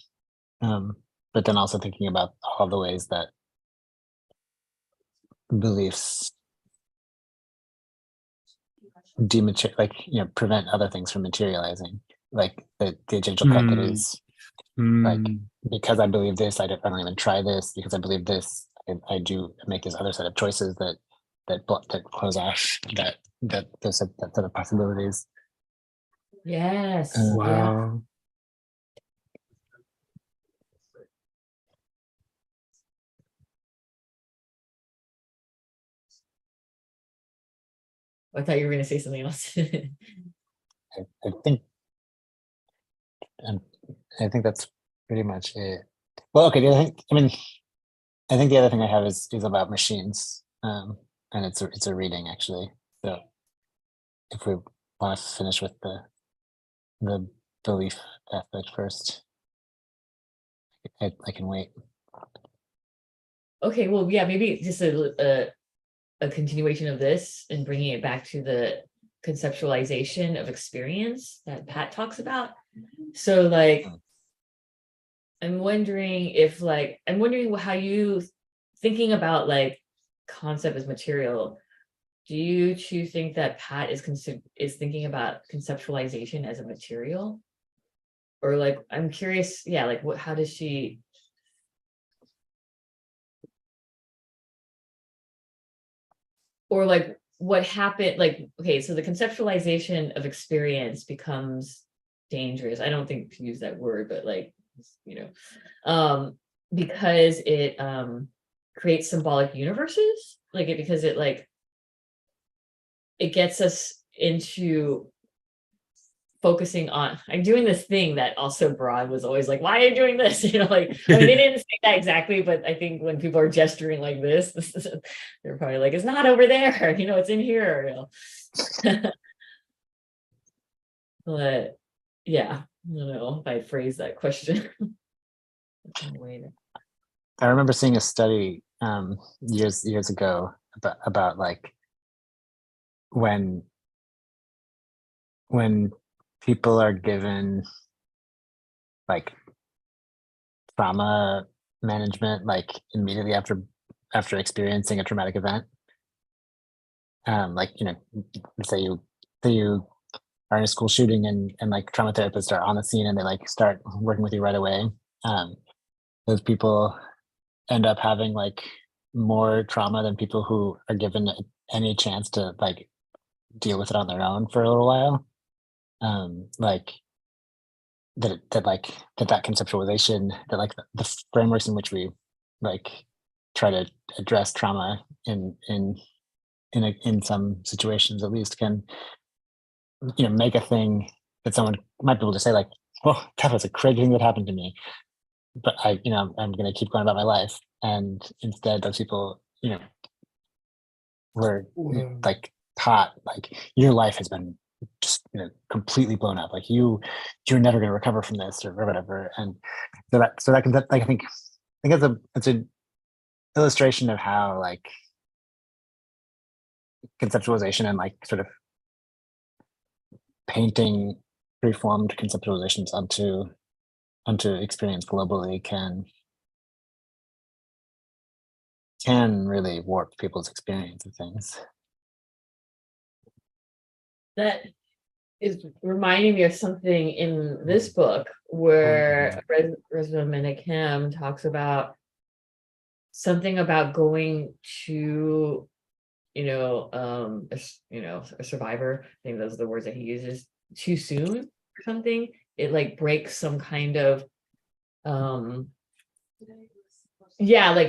but then also thinking about all the ways that beliefs prevent other things from materializing, like the agential properties. Like, because I believe this, I don't even try this. Because I believe this, I do make this other set of choices that close off that set of possibilities. Yes. Wow. I thought you were going to say something else. I think, I think that's pretty much it. Well, okay. I think the other thing I have is about machines, and it's a reading actually. So if we want to finish with the belief aspect first, I can wait. Okay, well, yeah, maybe just a continuation of this and bringing it back to the conceptualization of experience that Pat talks about. So like, I'm wondering how you thinking about like concept as material. Do you think that Pat is thinking about conceptualization as a material? Or like, I'm curious, yeah, like how does she? Or like what happened, like, okay, so the conceptualization of experience becomes dangerous. I don't think to use that word, but like, because it creates symbolic universes, because it like it gets us into focusing on, I'm doing this thing that also Broad was always like, why are you doing this? Like, I mean, they didn't say that exactly, but I think when people are gesturing like this, they're probably like, it's not over there, it's in here. But yeah, I don't know if I phrased that question. I remember seeing a study years ago about like when people are given like trauma management, like immediately after experiencing a traumatic event, like say you are in a school shooting and like trauma therapists are on the scene and they like start working with you right away. Those people end up having like more trauma than people who are given any chance to like deal with it on their own for a little while. Like that conceptualization, that like the frameworks in which we like try to address trauma in some situations at least can make a thing that someone might be able to say like, oh, that was a crazy thing that happened to me, but I'm going to keep going about my life. And instead those people were like taught like your life has been just completely blown up, like you're never going to recover from this or whatever. And so that can, like, I think it's an illustration of how like conceptualization and like sort of painting preformed conceptualizations onto experience globally can really warp people's experience of things. That is reminding me of something in this book where Resma Nkem talks about something about going to, a survivor. I think those are the words that he uses. Too soon or something. It like breaks some kind of, like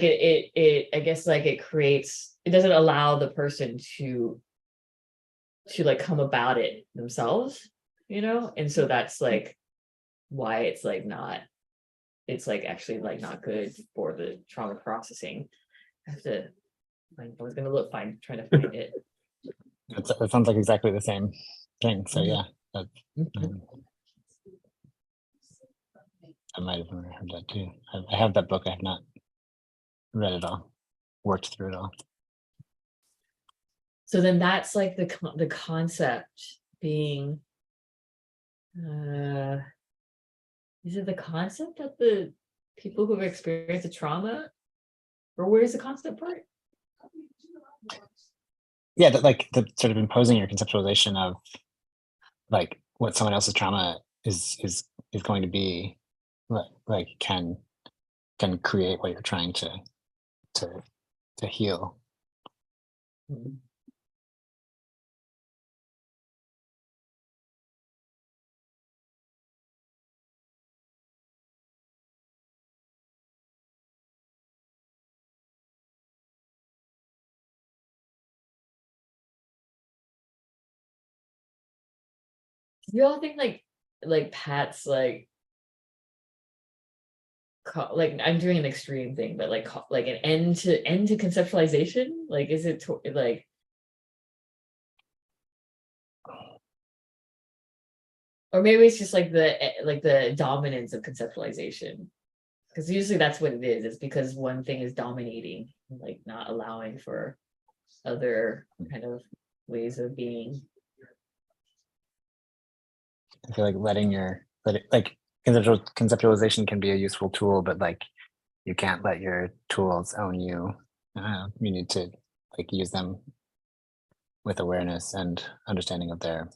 it. I guess like it creates. It doesn't allow the person to like come about it themselves, and so that's like why it's like not. It's like actually like not good for the trauma processing. I have to. I was gonna trying to find it. It sounds like exactly the same thing. So yeah, I might have heard that too. I have that book. I have not read it all, worked through it all. So then that's like the concept being. Is it the concept that the people who have experienced a trauma, or where's the concept part? Yeah, that like the sort of imposing your conceptualization of like what someone else's trauma is going to be, like can create what you're trying to heal. Mm-hmm. You all think like Pat's like I'm doing an extreme thing, but like an end to conceptualization? Like, is it like? Or maybe it's just like the dominance of conceptualization, because usually that's what it is. It's because one thing is dominating, like not allowing for other kind of ways of being. I feel like conceptualization can be a useful tool, but like you can't let your tools own you. You need to like use them with awareness and understanding of their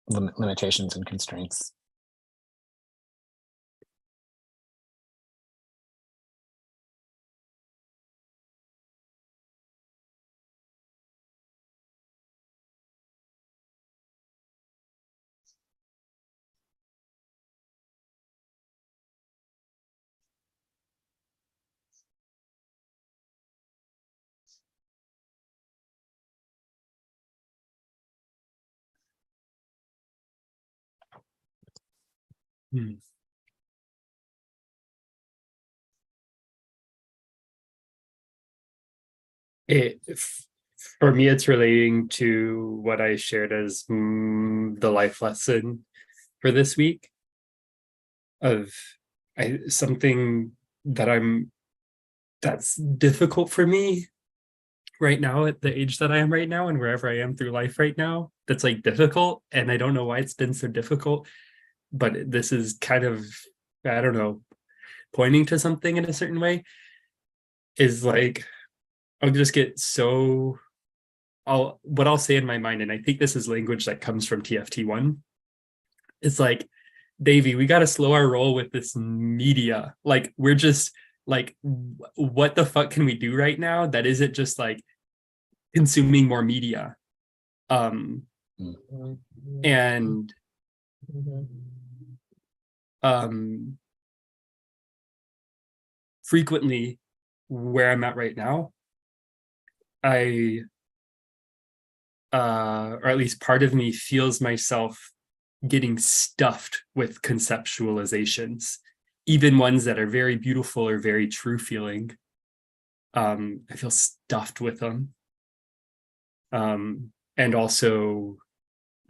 limitations and constraints. For me, it's relating to what I shared as the life lesson for this week of something that's difficult for me right now at the age that I am right now and wherever I am through life right now. That's like difficult, and I don't know why it's been so difficult, but this is kind of, I don't know, pointing to something in a certain way. Is like I'll just get so what I'll say in my mind, and I think this is language that comes from TFT1. It's like, Davey, we got to slow our roll with this media. Like, we're just like, what the fuck can we do right now that isn't just like consuming more media? And frequently where I'm at right now, I or at least part of me feels myself getting stuffed with conceptualizations, even ones that are very beautiful or very true feeling. I feel stuffed with them. and also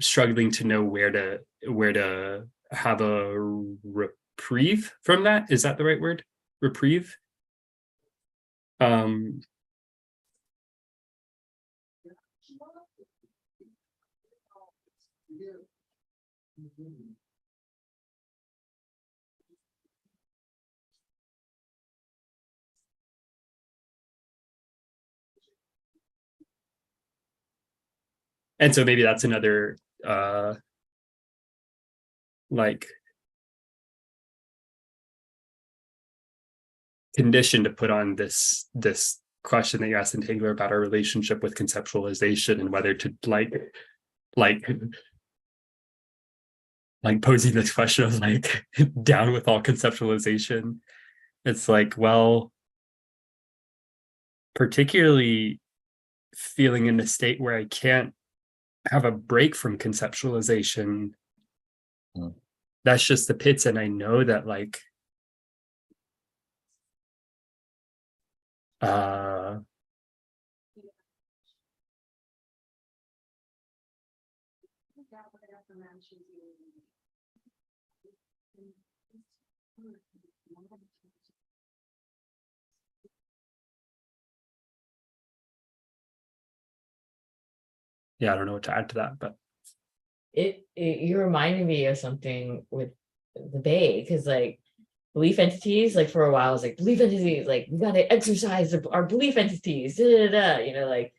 struggling to know where to have a reprieve from that. Is that the right word? Reprieve? And so maybe that's another like condition to put on this question that you asked in Tangler about our relationship with conceptualization and whether to like posing this question of like down with all conceptualization. It's like, well, particularly feeling in a state where I can't have a break from conceptualization. That's just the pits, and I know that like yeah, I don't know what to add to that, but you reminded me of something with the Bay, because like belief entities, like for a while I was like, belief entities, like we gotta exercise our belief entities, you know, like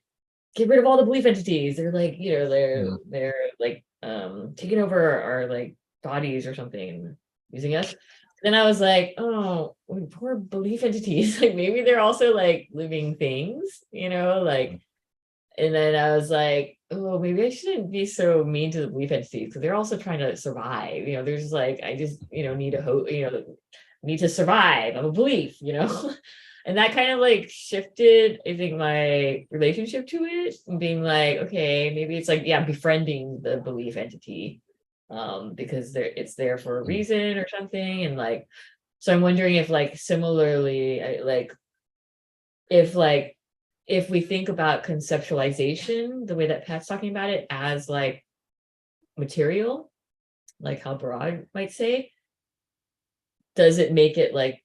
get rid of all the belief entities. They're like, you know, they're like taking over our like bodies or something, using us. Then I was like, oh, poor belief entities. Like maybe they're also like living things, you know, like. And then I was like, oh, maybe I shouldn't be so mean to the belief entities, because they're also trying to survive. You know, there's like, I just, you know, need a hope, you know, need to survive. I'm a belief, you know. And that kind of like shifted, I think, my relationship to it, and being like, okay, maybe it's like, yeah, befriending the belief entity, because it's there for a reason or something. And like, so I'm wondering if like similarly, if we think about conceptualization, the way that Pat's talking about it, as like material, like how Broad might say, does it make it like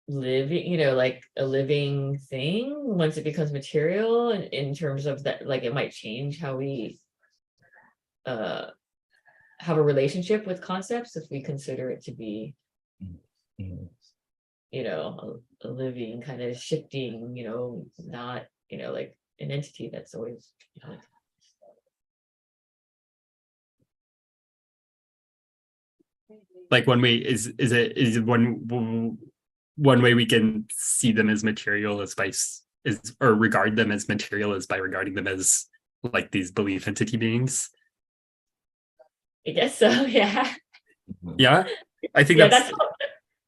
living, you know, like a living thing once it becomes material, in terms of that, like it might change how we have a relationship with concepts if we consider it to be, you know, a living kind of shifting, you know, not, you know, like an entity that's always, you know, like one way is one way we can see them as material is or regard them as material is by regarding them as like these belief entity beings. I guess so. Yeah. Yeah, I think that's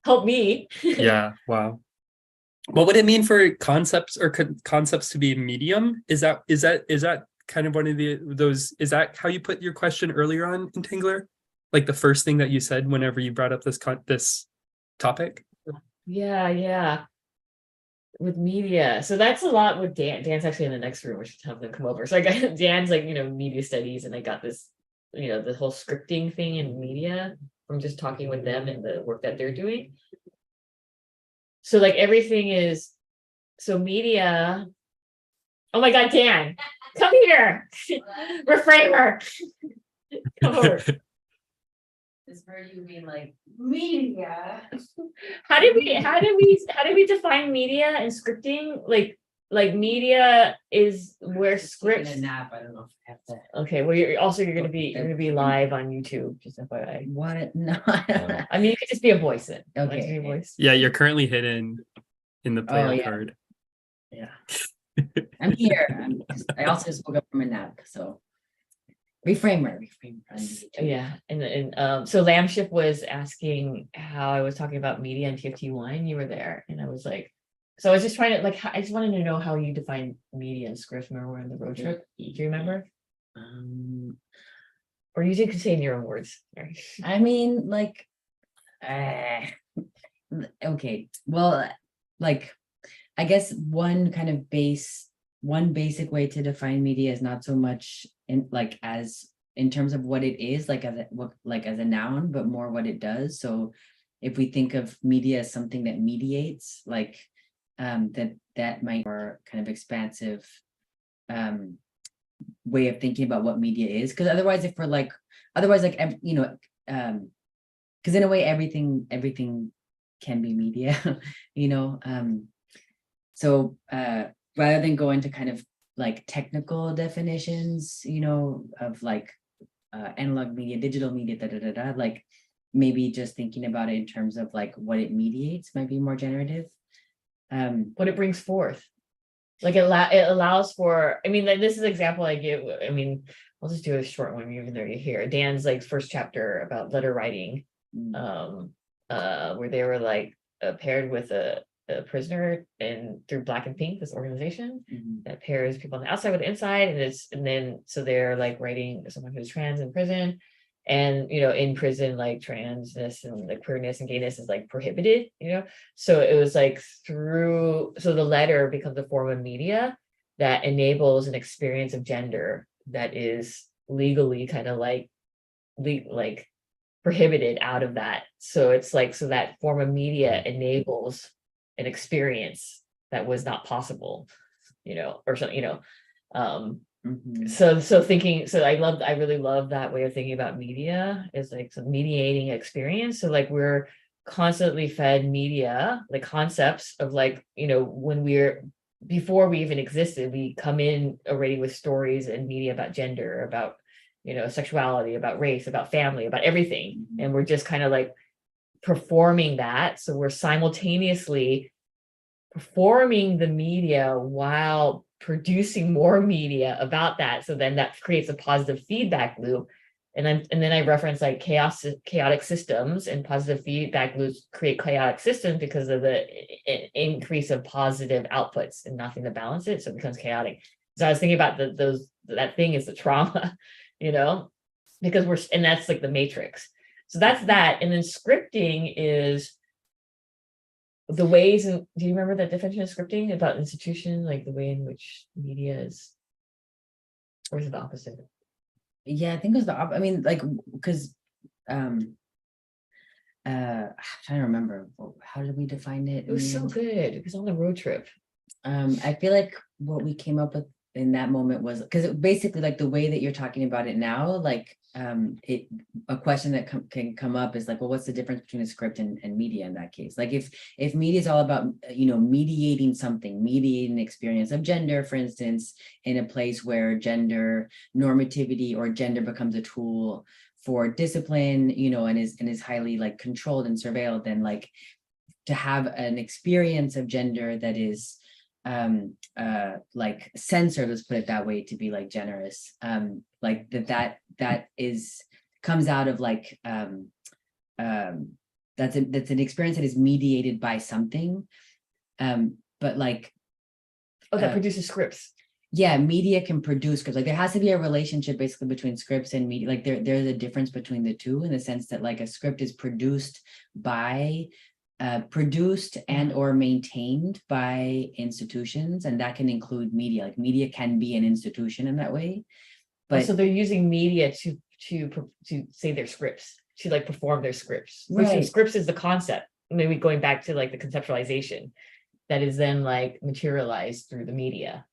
helped me. Yeah. Wow. What would it mean for concepts or concepts to be medium? Is that kind of one of those? Is that how you put your question earlier on in Tangler? Like the first thing that you said whenever you brought up this topic? Yeah. With media. So that's a lot with Dan. Dan's actually in the next room. We should have them come over. So I got Dan's like, you know, media studies, and I got this, you know, the whole scripting thing in media from just talking with them and the work that they're doing. So like everything is, so media. Oh my God, Dan, come here. Reframer. Come over. This bird, you mean like media? How did we define media and scripting? Like media is where scripts. A nap. I don't know if I have that. Okay, well, you're gonna be live on YouTube, just FYI. What? No. I mean, you could just be a voice then. Okay. Voice. Yeah, you're currently hidden in the player card. Yeah. I'm here. I also just woke up from a nap, so reframer. Yeah, and so Lambship was asking how I was talking about media and TFT1. You were there, and I was like, so I was just trying to like, I just wanted to know how you define media and script. Remember, we're on the road trip. Do you remember? Or you could say in your own words. Sorry. I mean, like, okay. Well, like, I guess one kind of base one basic way to define media is not so much in like as in terms of what it is, like as a noun, but more what it does. So if we think of media as something that mediates, like that might be more kind of expansive way of thinking about what media is. Because otherwise, if we're like, you know, because in a way, everything can be media, you know. So rather than go into kind of like technical definitions, you know, of like analog media, digital media, like maybe just thinking about it in terms of like what it mediates might be more generative. What it brings forth. Like it allows for, I mean, like this is an example I give. I mean, I'll just do a short one, even though you're here. Dan's like first chapter about letter writing, where they were like paired with a prisoner and through Black and Pink, this organization that pairs people on the outside with the inside, and then so they're like writing someone who's trans in prison, and you know, in prison, like transness and like queerness and gayness is like prohibited, you know. So it was like so the letter becomes a form of media that enables an experience of gender that is legally kind of like prohibited out of that. So it's like, so that form of media enables an experience that was not possible, you know, or something, you know. So I really love that way of thinking about media, is like some mediating experience. So like we're constantly fed media, like concepts of like, you know, before we even existed, we come in already with stories and media about gender, about, you know, sexuality, about race, about family, about everything. And we're just kind of like performing that. So we're simultaneously performing the media while producing more media about that. So then that creates a positive feedback loop. And then I reference like chaotic systems, and positive feedback loops create chaotic systems because of the increase of positive outputs and nothing to balance it. So it becomes chaotic. So I was thinking about that thing is the trauma, you know, because and that's like the matrix. So that's that. And then scripting is the ways, and do you remember that definition of scripting about institution, like the way in which media is, or is it the opposite? Yeah, I think it was I mean, like, because I'm trying to remember, how did we define it? It was so good. It was on the road trip. I feel like what we came up with in that moment was, because basically like the way that you're talking about it now, like a question that can come up is like, well, what's the difference between a script and media in that case? Like if media is all about, you know, mediating an experience of gender, for instance, in a place where gender normativity or gender becomes a tool for discipline, you know, and is highly like controlled and surveilled, then like to have an experience of gender that is like censored, let's put it that way, to be like generous, like that is comes out of like that's an experience that is mediated by something, but like that produces scripts. Yeah, media can produce scripts. Like there has to be a relationship basically between scripts and media. Like there's a difference between the two, in the sense that like a script is produced and or maintained by institutions, and that can include media. Like media can be an institution in that way. But so they're using media to say their scripts, to like perform their scripts. Right. So scripts is the concept, maybe going back to like the conceptualization that is then like materialized through the media.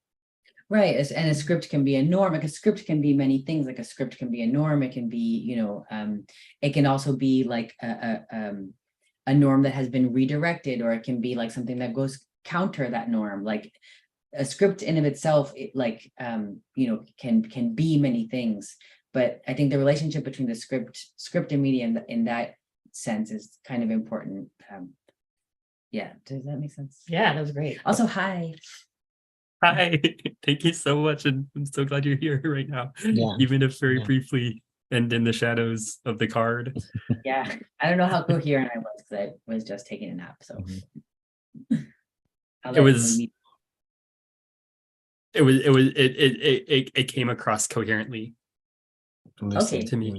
Right. And a script can be a norm. Like a script can be many things. Like a script can be a norm. It can be, you know, it can also be like a norm that has been redirected, or it can be like something that goes counter that norm. Like a script in of itself, you know, can be many things. But I think the relationship between the script and media in that sense is kind of important. Yeah, does that make sense? Yeah, that was great. Also, hi. Thank you so much, and I'm so glad you're here right now. Yeah. Even if very briefly and in the shadows of the card. Yeah, I don't know how coherent I was because I was just taking a nap. So it came across coherently. Okay. To me.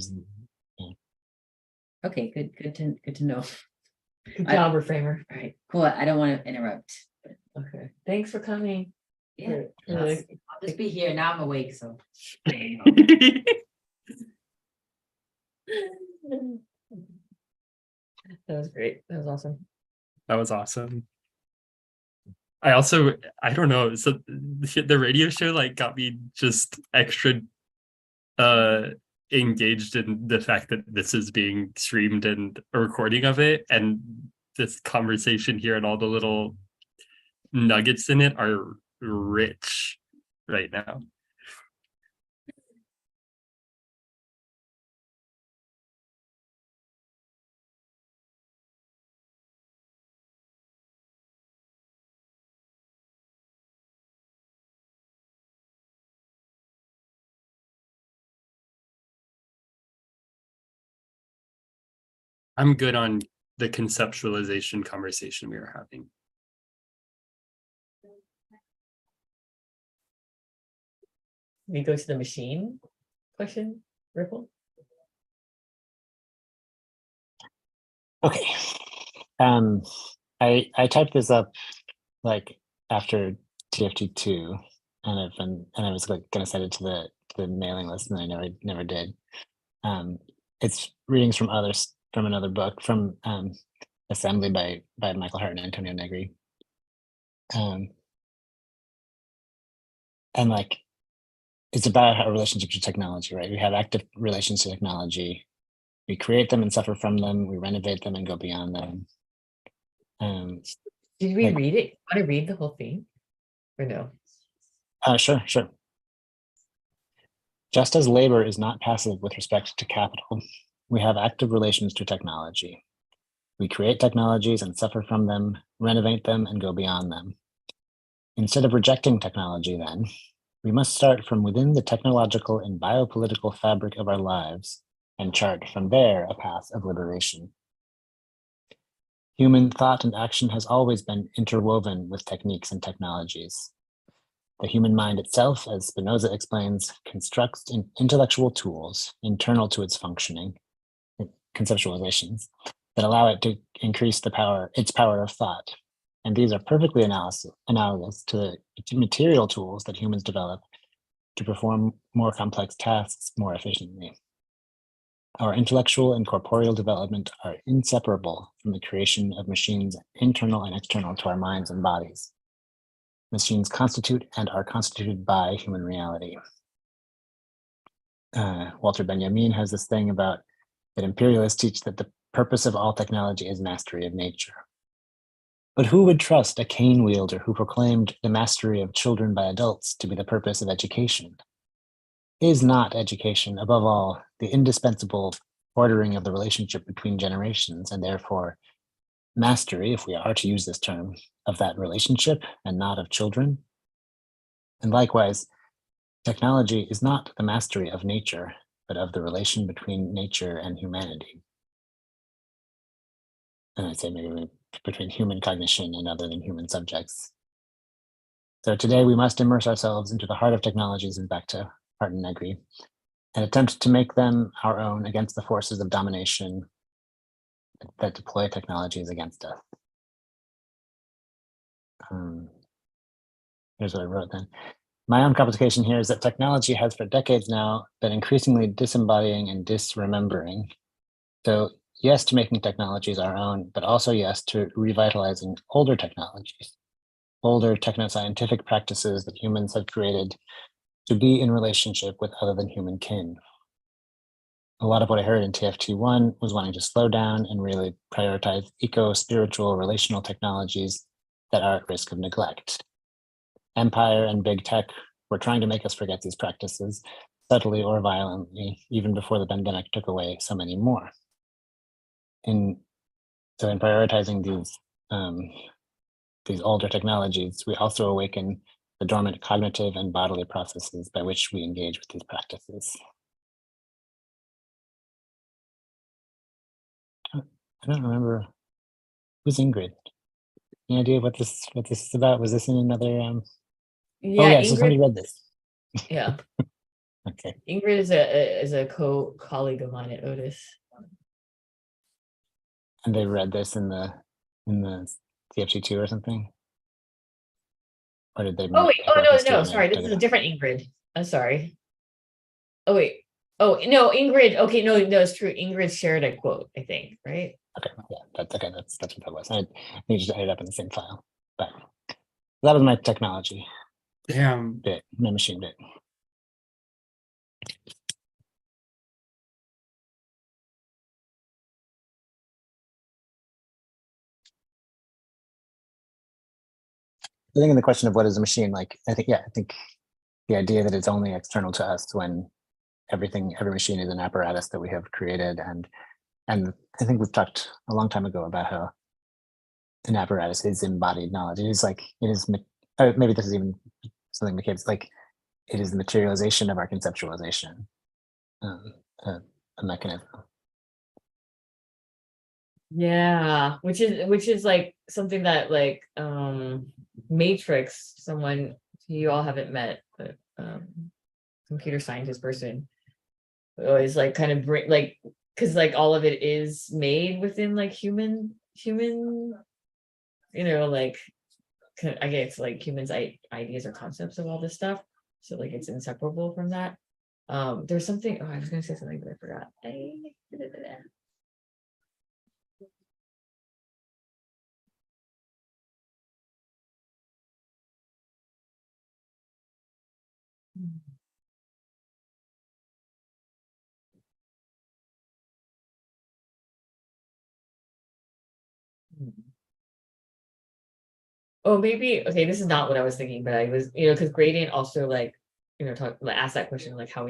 Okay, good to know. Good job, Reframer. All right, cool. I don't want to interrupt. Okay, thanks for coming. Yeah. Yes. I'll just be here. Now I'm awake, so. That was great. That was awesome. That was awesome. I don't know. So the radio show like got me just extra engaged in the fact that this is being streamed and a recording of it, and this conversation here and all the little nuggets in it are rich right now. I'm good on the conceptualization conversation we were having. We go to the machine question, Ripple. Okay. I typed this up like after TFT2, and I was like gonna send it to the mailing list, and I never did. It's readings from another book, from Assembly by Michael Hart and Antonio Negri. And like, it's about our relationship to technology, right? We have active relations to technology. We create them and suffer from them. We renovate them and go beyond them. Did we like- read it? Want to read the whole thing or no? Sure. Just as labor is not passive with respect to capital, we have active relations to technology. We create technologies and suffer from them, renovate them, and go beyond them. Instead of rejecting technology, then, we must start from within the technological and biopolitical fabric of our lives and chart from there a path of liberation. Human thought and action has always been interwoven with techniques and technologies. The human mind itself, as Spinoza explains, constructs intellectual tools internal to its functioning, conceptualizations, that allow it to increase its power of thought. And these are perfectly analogous to the material tools that humans develop to perform more complex tasks more efficiently. Our intellectual and corporeal development are inseparable from the creation of machines internal and external to our minds and bodies. Machines constitute and are constituted by human reality. Walter Benjamin has this thing about that imperialists teach that the purpose of all technology is mastery of nature. But who would trust a cane wielder who proclaimed the mastery of children by adults to be the purpose of education? Is not education, above all, the indispensable ordering of the relationship between generations, and therefore mastery, if we are to use this term, of that relationship and not of children? And likewise, technology is not the mastery of nature, but of the relation between nature and humanity. And I'd say maybe between human cognition and other than human subjects. So today we must immerse ourselves into the heart of technologies, and back to Hart and Negri, and attempt to make them our own against the forces of domination that deploy technologies against us. Here's what I wrote then. My own complication here is that technology has for decades now been increasingly disembodying and disremembering. So yes to making technologies our own, but also yes to revitalizing older technologies, older techno-scientific practices that humans have created to be in relationship with other than human kin. A lot of what I heard in TFT1 was wanting to slow down and really prioritize eco-spiritual relational technologies that are at risk of neglect. Empire and big tech were trying to make us forget these practices, subtly or violently, even before the pandemic took away so many more. So in prioritizing these older technologies, we also awaken the dormant cognitive and bodily processes by which we engage with these practices. I don't remember. Who's Ingrid? Any idea what this is about? Was this in another? Yeah, oh yeah, Ingrid. so somebody read this. Yeah, Okay. Ingrid is a colleague of mine at Otis. And they read this in the TFT2 or something? or did they? Oh wait, oh make no, a no, statement sorry, and this took is it a out? different Ingrid. I'm sorry. Oh wait. Oh no, Ingrid. Okay, no, it's true. Ingrid shared a quote, I think, right? Okay, yeah, that's okay. That's what that was. I think just ended up in the same file, but that was my technology Damn. bit, my machine bit. I think in the question of what is a machine, like I think the idea that it's only external to us when every machine is an apparatus that we have created, and I think we've talked a long time ago about how an apparatus is embodied knowledge. It is maybe this is even something McCabe's like, it is the materialization of our conceptualization, a mechanism. Yeah, which is like something that like Matrix, someone you all haven't met, but computer scientist person always like kind of bring like, because like all of it is made within like human, like I guess like humans ideas or concepts of all this stuff. So like it's inseparable from that. There's something, I was gonna say something, but I forgot. Oh, maybe, okay, this is not what I was thinking, but I was, because Gradient also like, ask that question, like how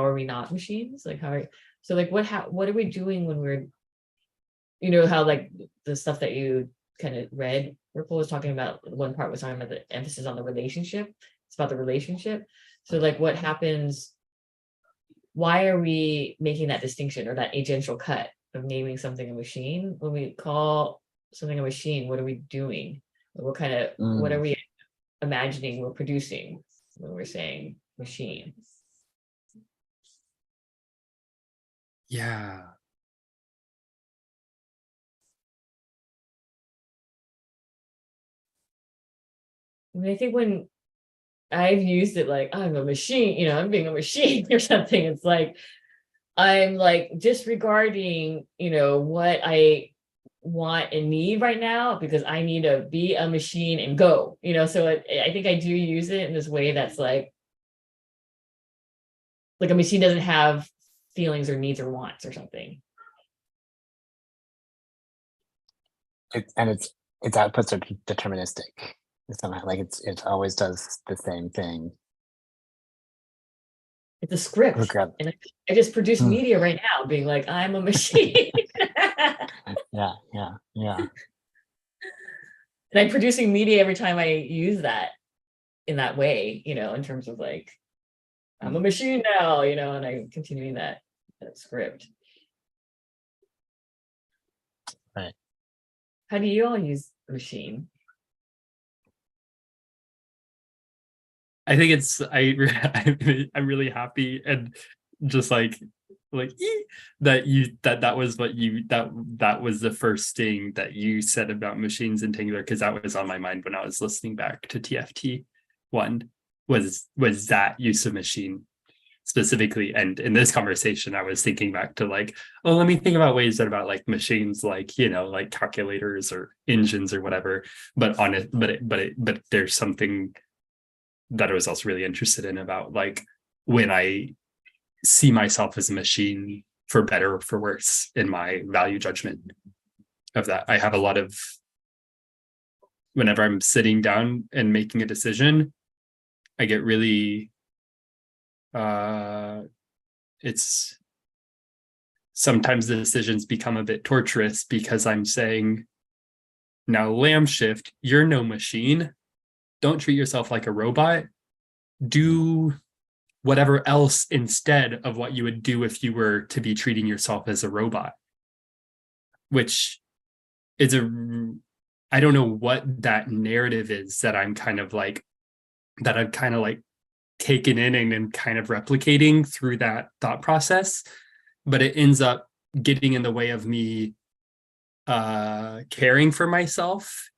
are we not machines? Like so like what are we doing when we're, how like the stuff that you kind of read, Ripple was talking about, one part was talking about the emphasis on the relationship. It's about the relationship. So like what happens, why are we making that distinction or that agential cut of naming something a machine? When we call something a machine, what are we doing? What kind of, what are we imagining we're producing when we're saying machine? Yeah. I mean, I think when I've used it like I'm a machine, I'm being a machine or something, it's like I'm like disregarding, what I want and need right now because I need to be a machine and go, so I think I do use it in this way that's like a machine doesn't have feelings or needs or wants or something. Its outputs are deterministic somehow, like it always does the same thing. It's a script, and I just produce media right now being like I'm a machine. yeah And I'm producing media every time I use that in that way, in terms of like I'm a machine now, and I'm continuing that script. Right. How do you all use the machine? I think it's I'm really happy and just like that was what you that was the first thing that you said about machines in Tangular, because that was on my mind when I was listening back to TFT 1 was that use of machine specifically. And in this conversation I was thinking back to like, oh, let me think about ways that about like machines, like like calculators or engines or whatever, but there's something that I was also really interested in about like when I see myself as a machine, for better or for worse, in my value judgment of that. I have a lot of, whenever I'm sitting down and making a decision, I get really it's sometimes the decisions become a bit torturous because I'm saying, now lamb shift, you're no machine, don't treat yourself like a robot, do whatever else instead of what you would do if you were to be treating yourself as a robot, which is I don't know what that narrative is that I've kind of like taken in and kind of replicating through that thought process, but it ends up getting in the way of me caring for myself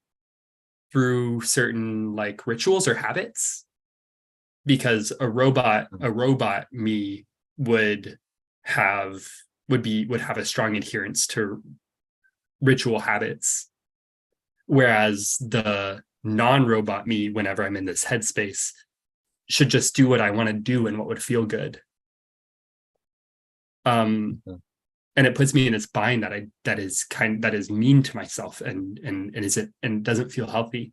through certain like rituals or habits, because a robot me would have a strong adherence to ritual habits, whereas the non-robot me, whenever I'm in this headspace, should just do what I want to do and what would feel good. And it puts me in this bind that is mean to myself and doesn't feel healthy.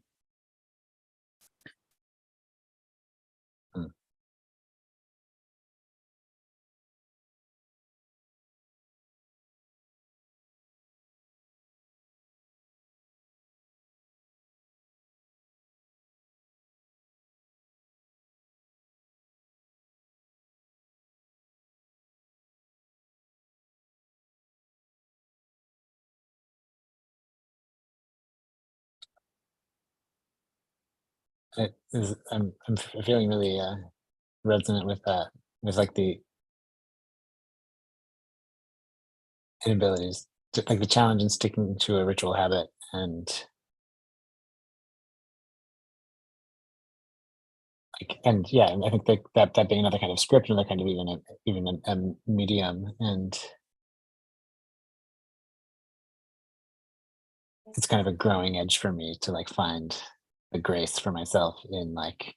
I'm feeling really resonant with that, with like the inabilities, like the challenge in sticking to a ritual habit, and yeah, and I think that being another kind of script, another kind of even a medium, and it's kind of a growing edge for me to like find the grace for myself in like,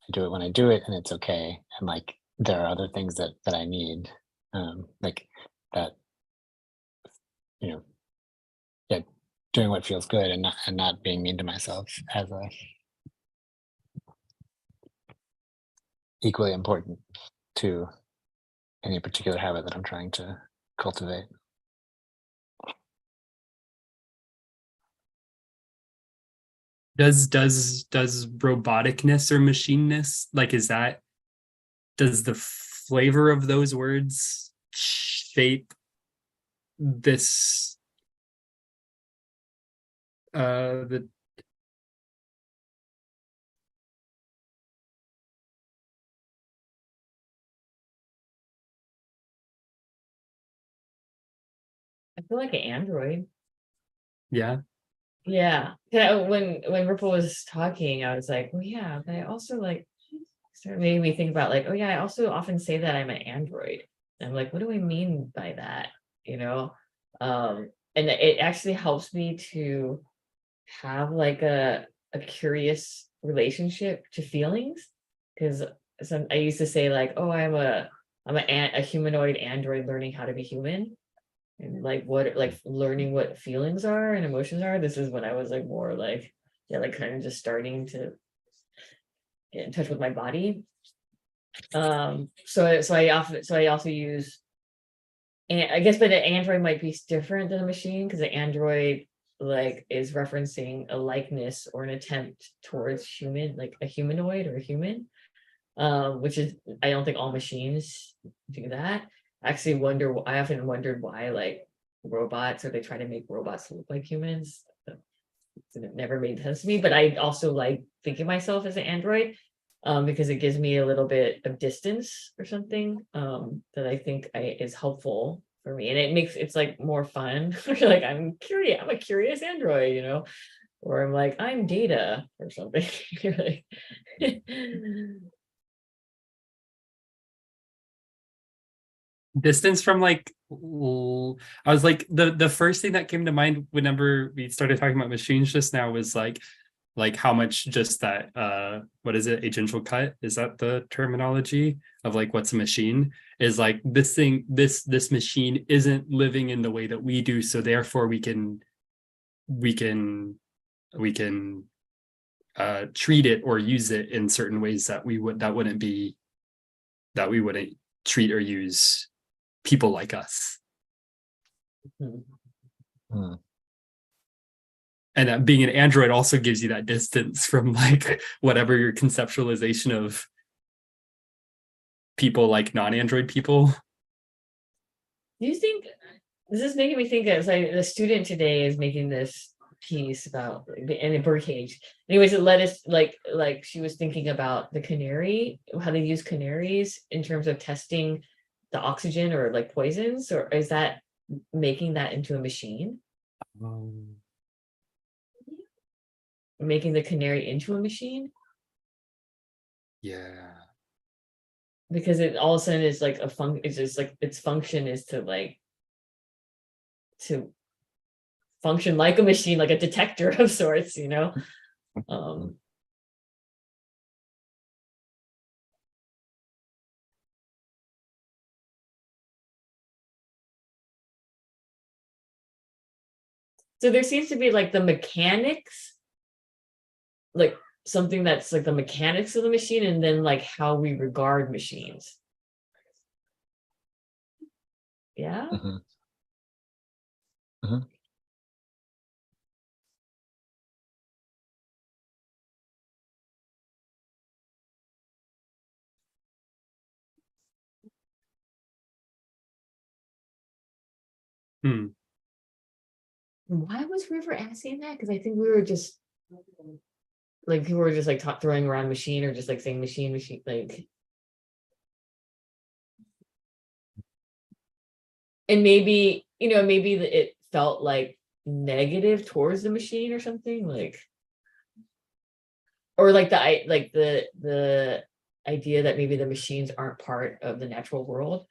I do it when I do it and it's okay, and like there are other things that I need, like that, you know, yeah, doing what feels good and not being mean to myself as a equally important to any particular habit that I'm trying to cultivate. Does roboticness or machineness, like, does the flavor of those words shape this the I feel like an android. yeah. Yeah. When Ripple was talking, I was like, well, yeah, but I also like started making me think about like, oh yeah, I also often say that I'm an android. And I'm like, what do I mean by that? You know? And it actually helps me to have like a curious relationship to feelings. Because I used to say like, oh, a humanoid android learning how to be human. And like learning what feelings are and emotions are. This is when I was like more like, yeah, like kind of just starting to get in touch with my body. So I also use, and I guess, but an android might be different than a machine, because an android like is referencing a likeness or an attempt towards human, like a humanoid or a human, which is, I don't think all machines do that. I often wondered why like robots, or they try to make robots look like humans. It never made sense to me, but I also like thinking of myself as an android, because it gives me a little bit of distance or something, that I think is helpful for me, and it's like more fun. Like I'm a curious android, or I'm like, I'm Data or something. You're like, Distance from like, I was like, the first thing that came to mind whenever we started talking about machines just now was like how much just that what is it, agential cut, is that the terminology of like what's a machine, is like this machine isn't living in the way that we do, so therefore we can treat it or use it in certain ways that we wouldn't treat or use people like us. Hmm. And that being an android also gives you that distance from like whatever your conceptualization of people like non-android people. do you think this is making me think as the student today is making this piece about in a birdcage. Anyways, it led us like she was thinking about the canary, how they use canaries in terms of testing the oxygen or like poisons, or is that making that into a machine? making the canary into a machine. Yeah. Because it all of a sudden is like it's just like its function is to function like a machine, like a detector of sorts, you know. So there seems to be like the mechanics, like something that's like the mechanics of the machine, and then like how we regard machines. Yeah. Mm-hmm. Mm-hmm. Why was River asking that? Because I think we were just like people were just like throwing around machine or just like saying machine, like. And maybe, you know, maybe it felt like negative towards the machine or something, like, or like the idea that maybe the machines aren't part of the natural world.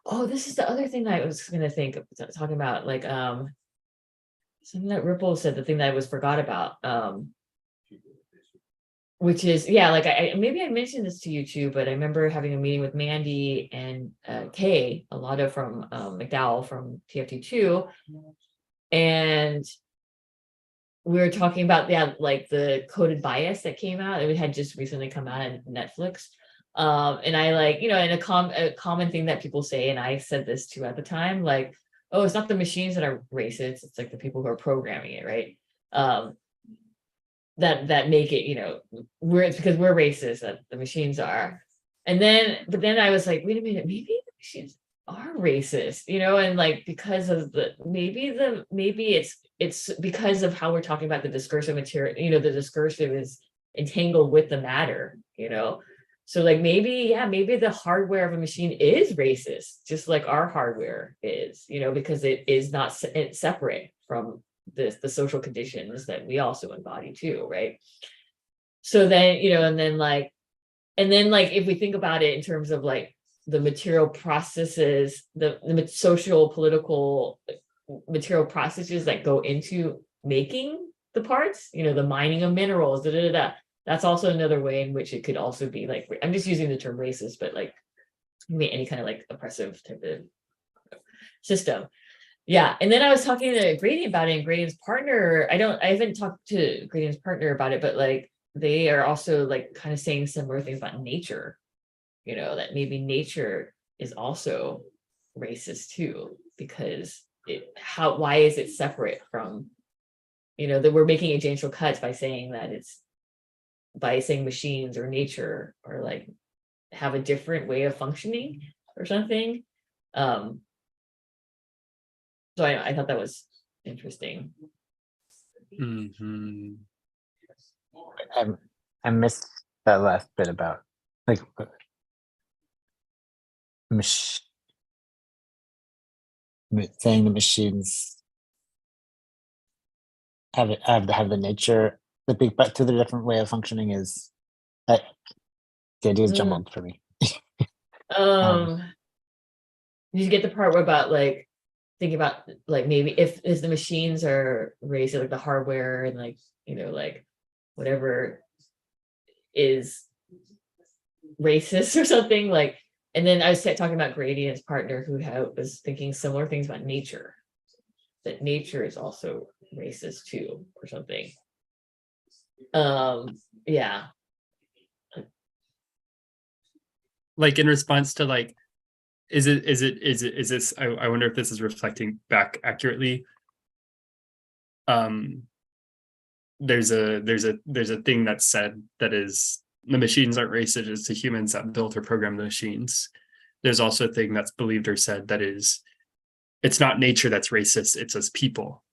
Oh, this is the other thing that I was gonna think of talking about, like something that Ripple said, the thing that I was forgot about, which is, yeah, like I maybe I mentioned this to you too, but I remember having a meeting with Mandy and Kay, a lot of from McDowell from TFT2, and we were talking about like the coded bias that came out. It had just recently come out on Netflix. And I like, you know, and a common thing that people say, and I said this too at the time, like, oh, it's not the machines that are racist, it's like the people who are programming it, right? That make it, you know, it's because we're racist that the machines are. And then, but then I was like, wait a minute, maybe the machines are racist, you know, and like because of maybe it's because of how we're talking about the discursive material, you know, the discursive is entangled with the matter, you know. So like maybe the hardware of a machine is racist, just like our hardware is, you know, because it is not separate from the social conditions that we also embody too, right? So then, you know, and then like if we think about it in terms of like the material processes, the social political material processes that go into making the parts, you know, the mining of minerals, that's also another way in which it could also be like, I'm just using the term racist, but like any kind of like oppressive type of system. Yeah. And then I was talking to Grady about it, and Grady's partner, I haven't talked to Grady's partner about it, but like they are also like kind of saying similar things about nature, you know, that maybe nature is also racist too, because why is it separate from, you know, that we're making agential cuts by saying that by saying machines or nature or like have a different way of functioning or something. So I thought that was interesting. Mm-hmm. I missed that last bit about like saying the machines have the nature, but to the different way of functioning is the idea is jumbled for me. Did you get the part about like thinking about like maybe if the machines are raised, like the hardware and like, you know, like whatever is racist or something, like, and then I was talking about Grady and his partner who was thinking similar things about nature, that nature is also racist too or something. Yeah, like in response to like, is this I wonder if this is reflecting back accurately. There's a thing that's said that is the machines aren't racist, it's the humans that built or programmed the machines. There's also a thing that's believed or said that is, it's not nature that's racist, it's us people.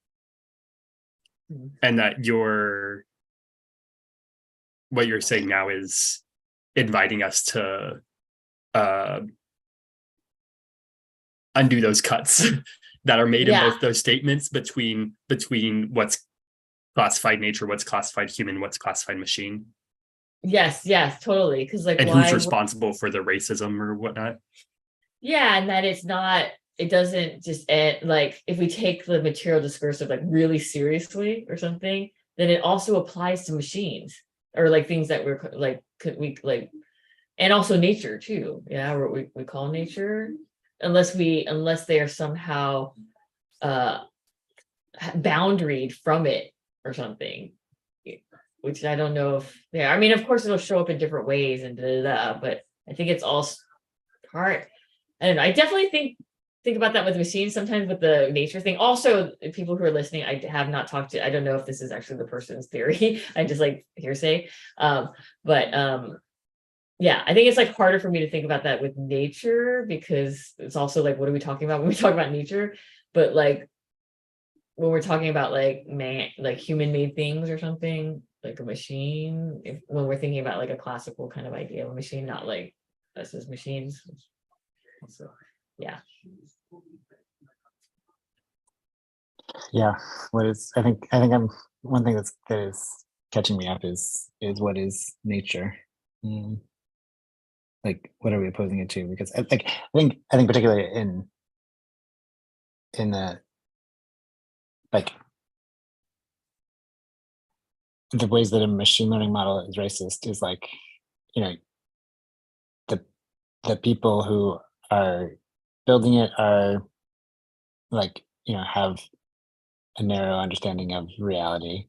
And that what you're saying now is inviting us to undo those cuts that are made in both those statements between what's classified nature, what's classified human, what's classified machine. Yes, totally. Because like, and why who's responsible for the racism or whatnot. Yeah, and that it doesn't just end, like if we take the material discursive like really seriously or something, then it also applies to machines or like things that we're like, could we like, and also nature too. Yeah, what we call nature, unless they are somehow boundaried from it or something, which I don't know if, yeah, I mean, of course it'll show up in different ways and but I think it's all part. I don't know. I definitely think about that with machines sometimes with the nature thing. Also, people who are listening, I have not talked to, I don't know if this is actually the person's theory. I just like hearsay. Yeah, I think it's like harder for me to think about that with nature because it's also like, what are we talking about when we talk about nature? But like when we're talking about like like human made things or something, like a machine, when we're thinking about like a classical kind of idea of a machine, not like us as machines. So yeah. I think I'm one thing that is catching me up is what is nature. Like what are we opposing it to? Because I think particularly in the like the ways that a machine learning model is racist is like, the people who are building it are like, have a narrow understanding of reality,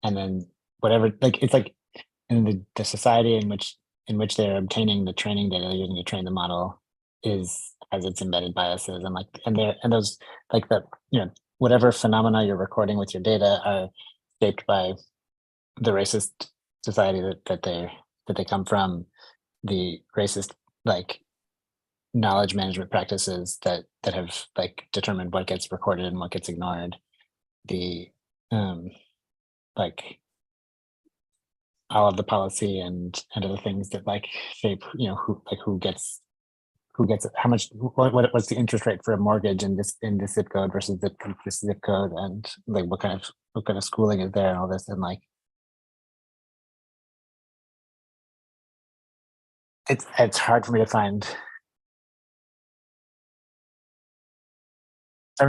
and then whatever, like it's like in the society in which they're obtaining the training that they're using to train the model has its embedded biases, and like and those like the whatever phenomena you're recording with your data are shaped by the racist society that they come from, the racist like knowledge management practices that have like determined what gets recorded and what gets ignored, the like all of the policy and other things that like shape who gets how much, what's the interest rate for a mortgage in this zip code versus this zip code, and like what kind of schooling is there and all this, and like it's hard for me to find a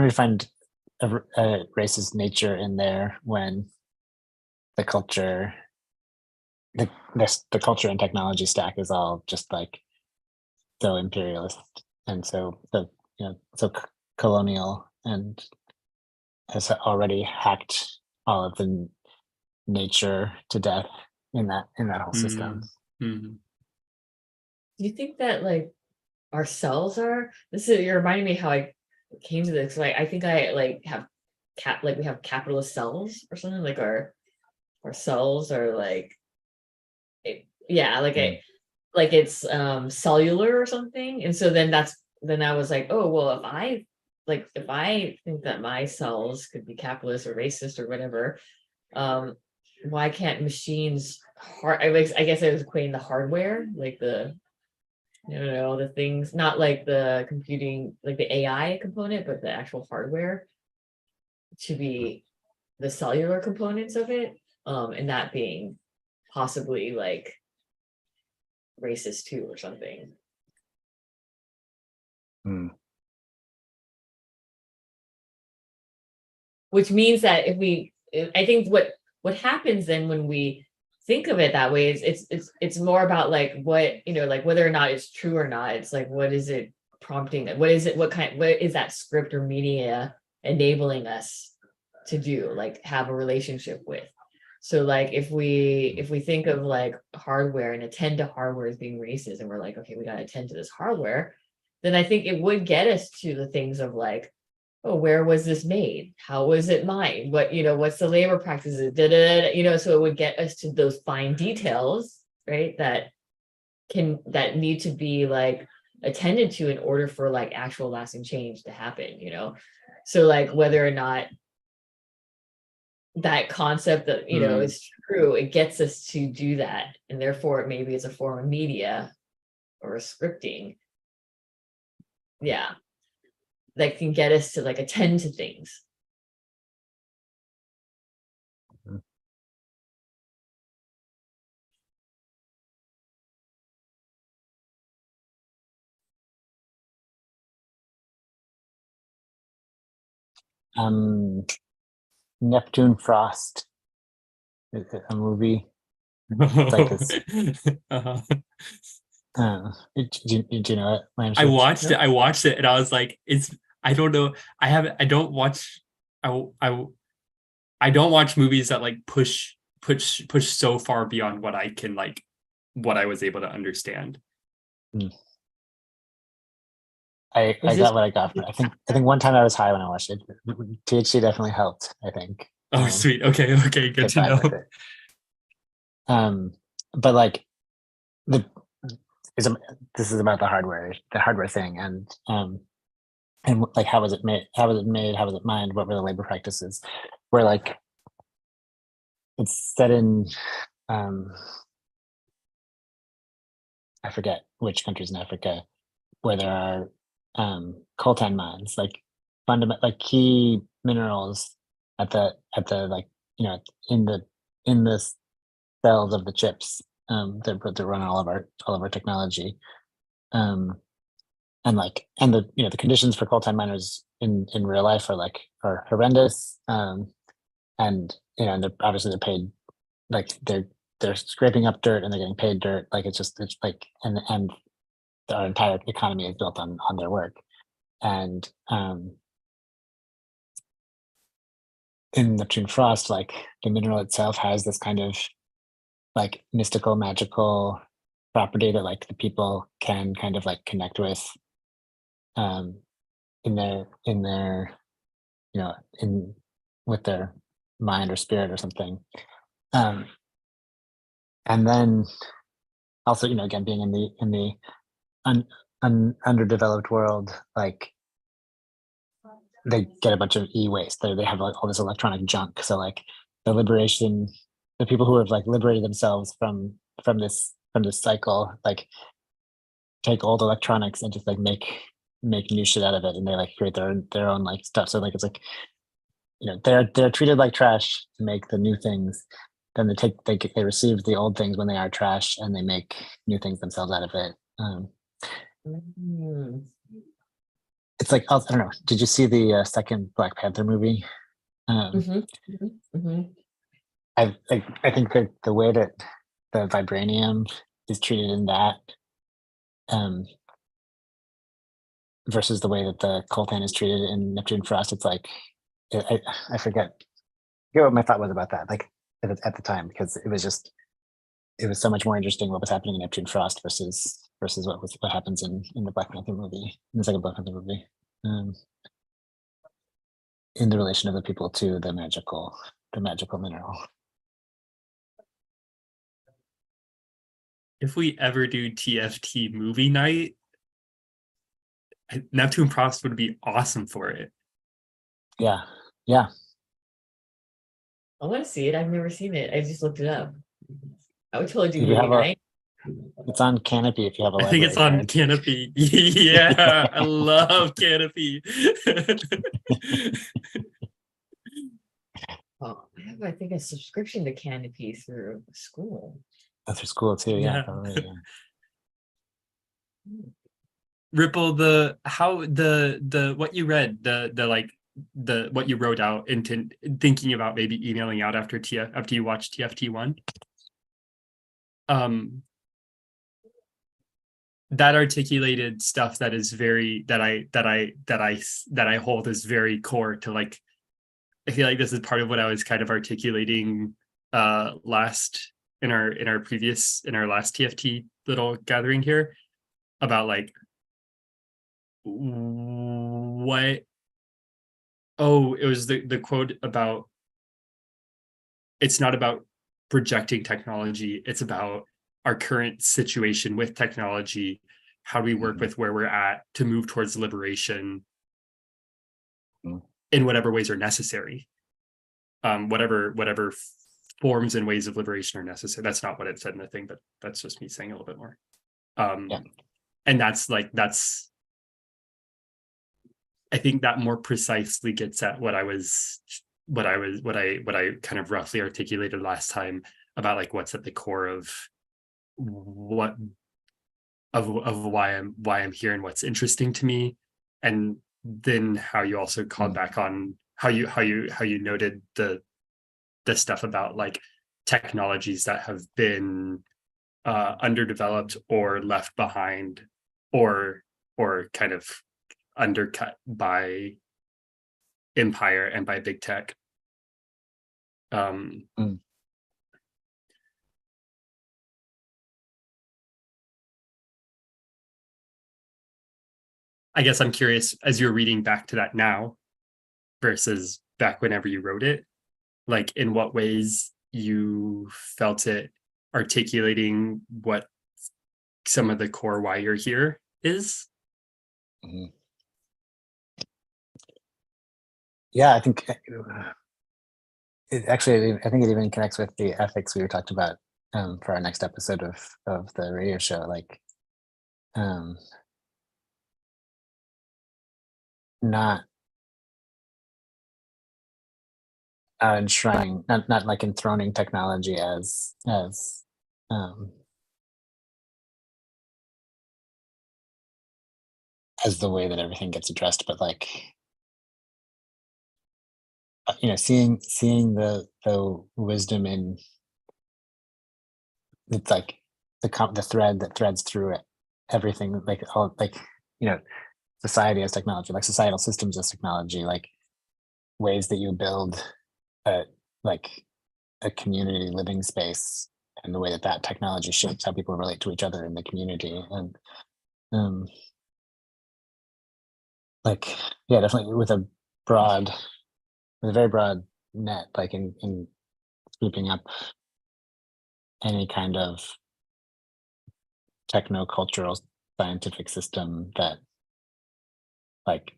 racist nature in there when the culture the culture and technology stack is all just like so imperialist and so colonial, and has already hacked all of the nature to death in that whole system. Mm-hmm. Do you think that like our cells are, you're reminding me how I came to this, like I think I like have we have capitalist cells or something, like our cells are like like it's cellular or something, and so then I was like, oh well, if I think that my cells could be capitalist or racist or whatever, why can't machines I guess I was equating the hardware, like the the things, not like the computing, like the AI component, but the actual hardware to be the cellular components of it, and that being possibly like racist too or something. Which means that I think what happens then when we think of it that way is it's more about like what, like whether or not it's true or not. It's like, what is it prompting? What is that script or media enabling us to do, like have a relationship with? So like if we think of like hardware and attend to hardware as being racist, and we're like, okay, we got to attend to this hardware, then I think it would get us to the things of like, oh, where was this made? How was it mined? What's the labor practices? So it would get us to those fine details, right? That need to be like attended to in order for like actual lasting change to happen, So like whether or not that concept that, is true, it gets us to do that. And therefore maybe it's a form of media or a scripting. Yeah. That can get us to like attend to things. Neptune Frost. Is it a movie? It's like this. Uh-huh. Do you know it? I watched Nope. it. I watched it, and I was like, "It's." I don't know. I haven't. I don't watch. I don't watch movies that like push so far beyond what I can like, what I was able to understand. I Is this got what I got from it. I think one time I was high when I watched it. THC definitely helped, I think. Oh, sweet. Okay. Good Get to by know. with it. But like this is about the hardware thing, and like how was it made? How was it made? How was it mined? What were the labor practices? Where like it's set in I forget which countries in Africa where there are coltan mines, like like key minerals at the like in the cells of the chips that run all of our technology. And the conditions for coltan miners in real life are horrendous. And and they're paid, like they're scraping up dirt and they're getting paid dirt. Like it's like, and our entire economy is built on their work. And in Neptune Frost, like the mineral itself has this kind of like mystical, magical property that like the people can kind of like connect with in their in with their mind or spirit or something. And then also, again, being in the underdeveloped world, like they get a bunch of e-waste. They have like all this electronic junk. So like the people who have like liberated themselves from this cycle, like take old electronics and just like make new shit out of it, and they like create their own like stuff. So like it's like they're treated like trash to make the new things. Then they receive the old things when they are trash, and they make new things themselves out of it. It's like, I don't know. Did you see the second Black Panther movie? Mhm, mhm, mhm. I think that the way that the vibranium is treated in that, versus the way that the coltan is treated in Neptune Frost, it's like I forget what my thought was about that. Like at the time, because it was so much more interesting what was happening in Neptune Frost versus what happens in the Black Panther movie, in the second Black Panther movie, in the relation of the people to the magical mineral. If we ever do TFT movie night, Neptune Frost would be awesome for it. Yeah. I want to see it. I've never seen it. I just looked it up. I would totally do If you movie have a- night. It's on Canopy if you have a I think library it's on card. Canopy. Yeah, I love Canopy. Oh, I have, I think, a subscription to Canopy through school. That's for school too. Yeah, Yeah. probably. Yeah. Ripple, what you read, the what you wrote out into thinking about maybe emailing out after you watched TFT1. That articulated stuff that is very that I hold as very core to, like, I feel like this is part of what I was kind of articulating last in our last TFT little gathering here, about like what it was the quote about, it's not about projecting technology, it's about our current situation with technology, how do we work with where we're at to move towards liberation in whatever ways are necessary, whatever forms and ways of liberation are necessary. That's not what it said in the thing, but that's just me saying a little bit more. And that's I think that more precisely gets at what I kind of roughly articulated last time about like what's at the core of why I'm here and what's interesting to me, and then how you also called back on how you noted the stuff about like technologies that have been underdeveloped or left behind or kind of undercut by empire and by big tech. I guess I'm curious, as you're reading back to that now versus back whenever you wrote it, like in what ways you felt it articulating what some of the core why you're here is. Yeah, I think I think it even connects with the ethics we were talking about for our next episode of the radio show. Like, not enshrining, not like enthroning technology as the way that everything gets addressed, but like, seeing the wisdom in it's like the thread that threads through it, everything, like all, like, society as technology, like societal systems as technology, like ways that you build like a community living space, and the way that technology shapes how people relate to each other in the community. And like, yeah, definitely with a very broad net, like in sweeping up any kind of techno-cultural scientific system that, like,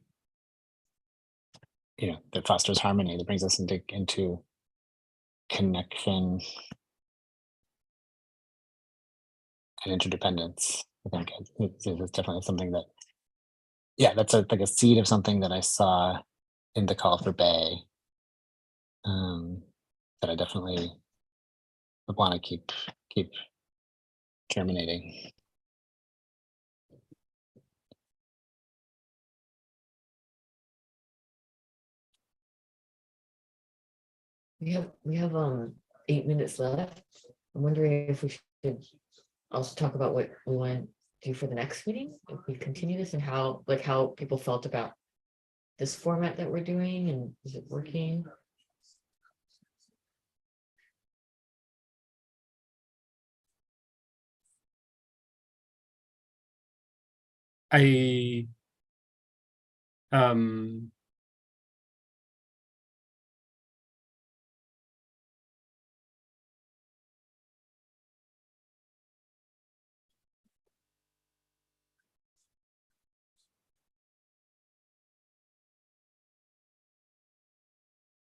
that fosters harmony, that brings us into connection and interdependence. I think it's definitely something that, yeah, that's like a seed of something that I saw in the call for Bay, that I definitely would want to keep germinating. We have 8 minutes left. I'm wondering if we should also talk about what we want to do for the next meeting, if we continue this, and how people felt about this format that we're doing, and is it working? I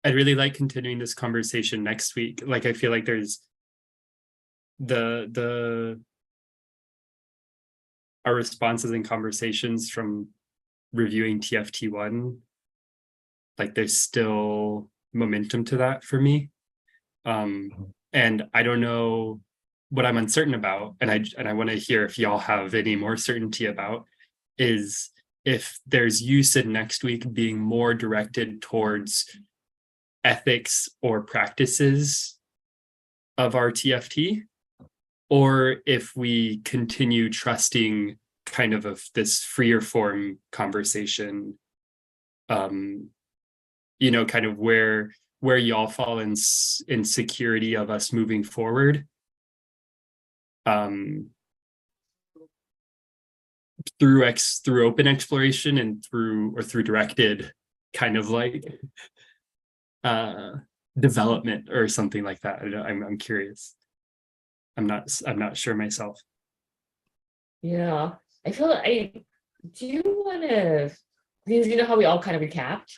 I'd really like continuing this conversation next week. Like, I feel like there's our responses and conversations from reviewing TFT1, like there's still momentum to that for me. And I don't know what I'm uncertain about, and I want to hear if y'all have any more certainty about, is if there's use in next week being more directed towards ethics or practices of our TFT, or if we continue trusting kind of this freer form conversation, kind of where y'all fall in security of us moving forward, through open exploration and through directed kind of like development or something like that. I'm curious. I'm not sure myself. Yeah, I feel I do want to, because you know how we all kind of recapped,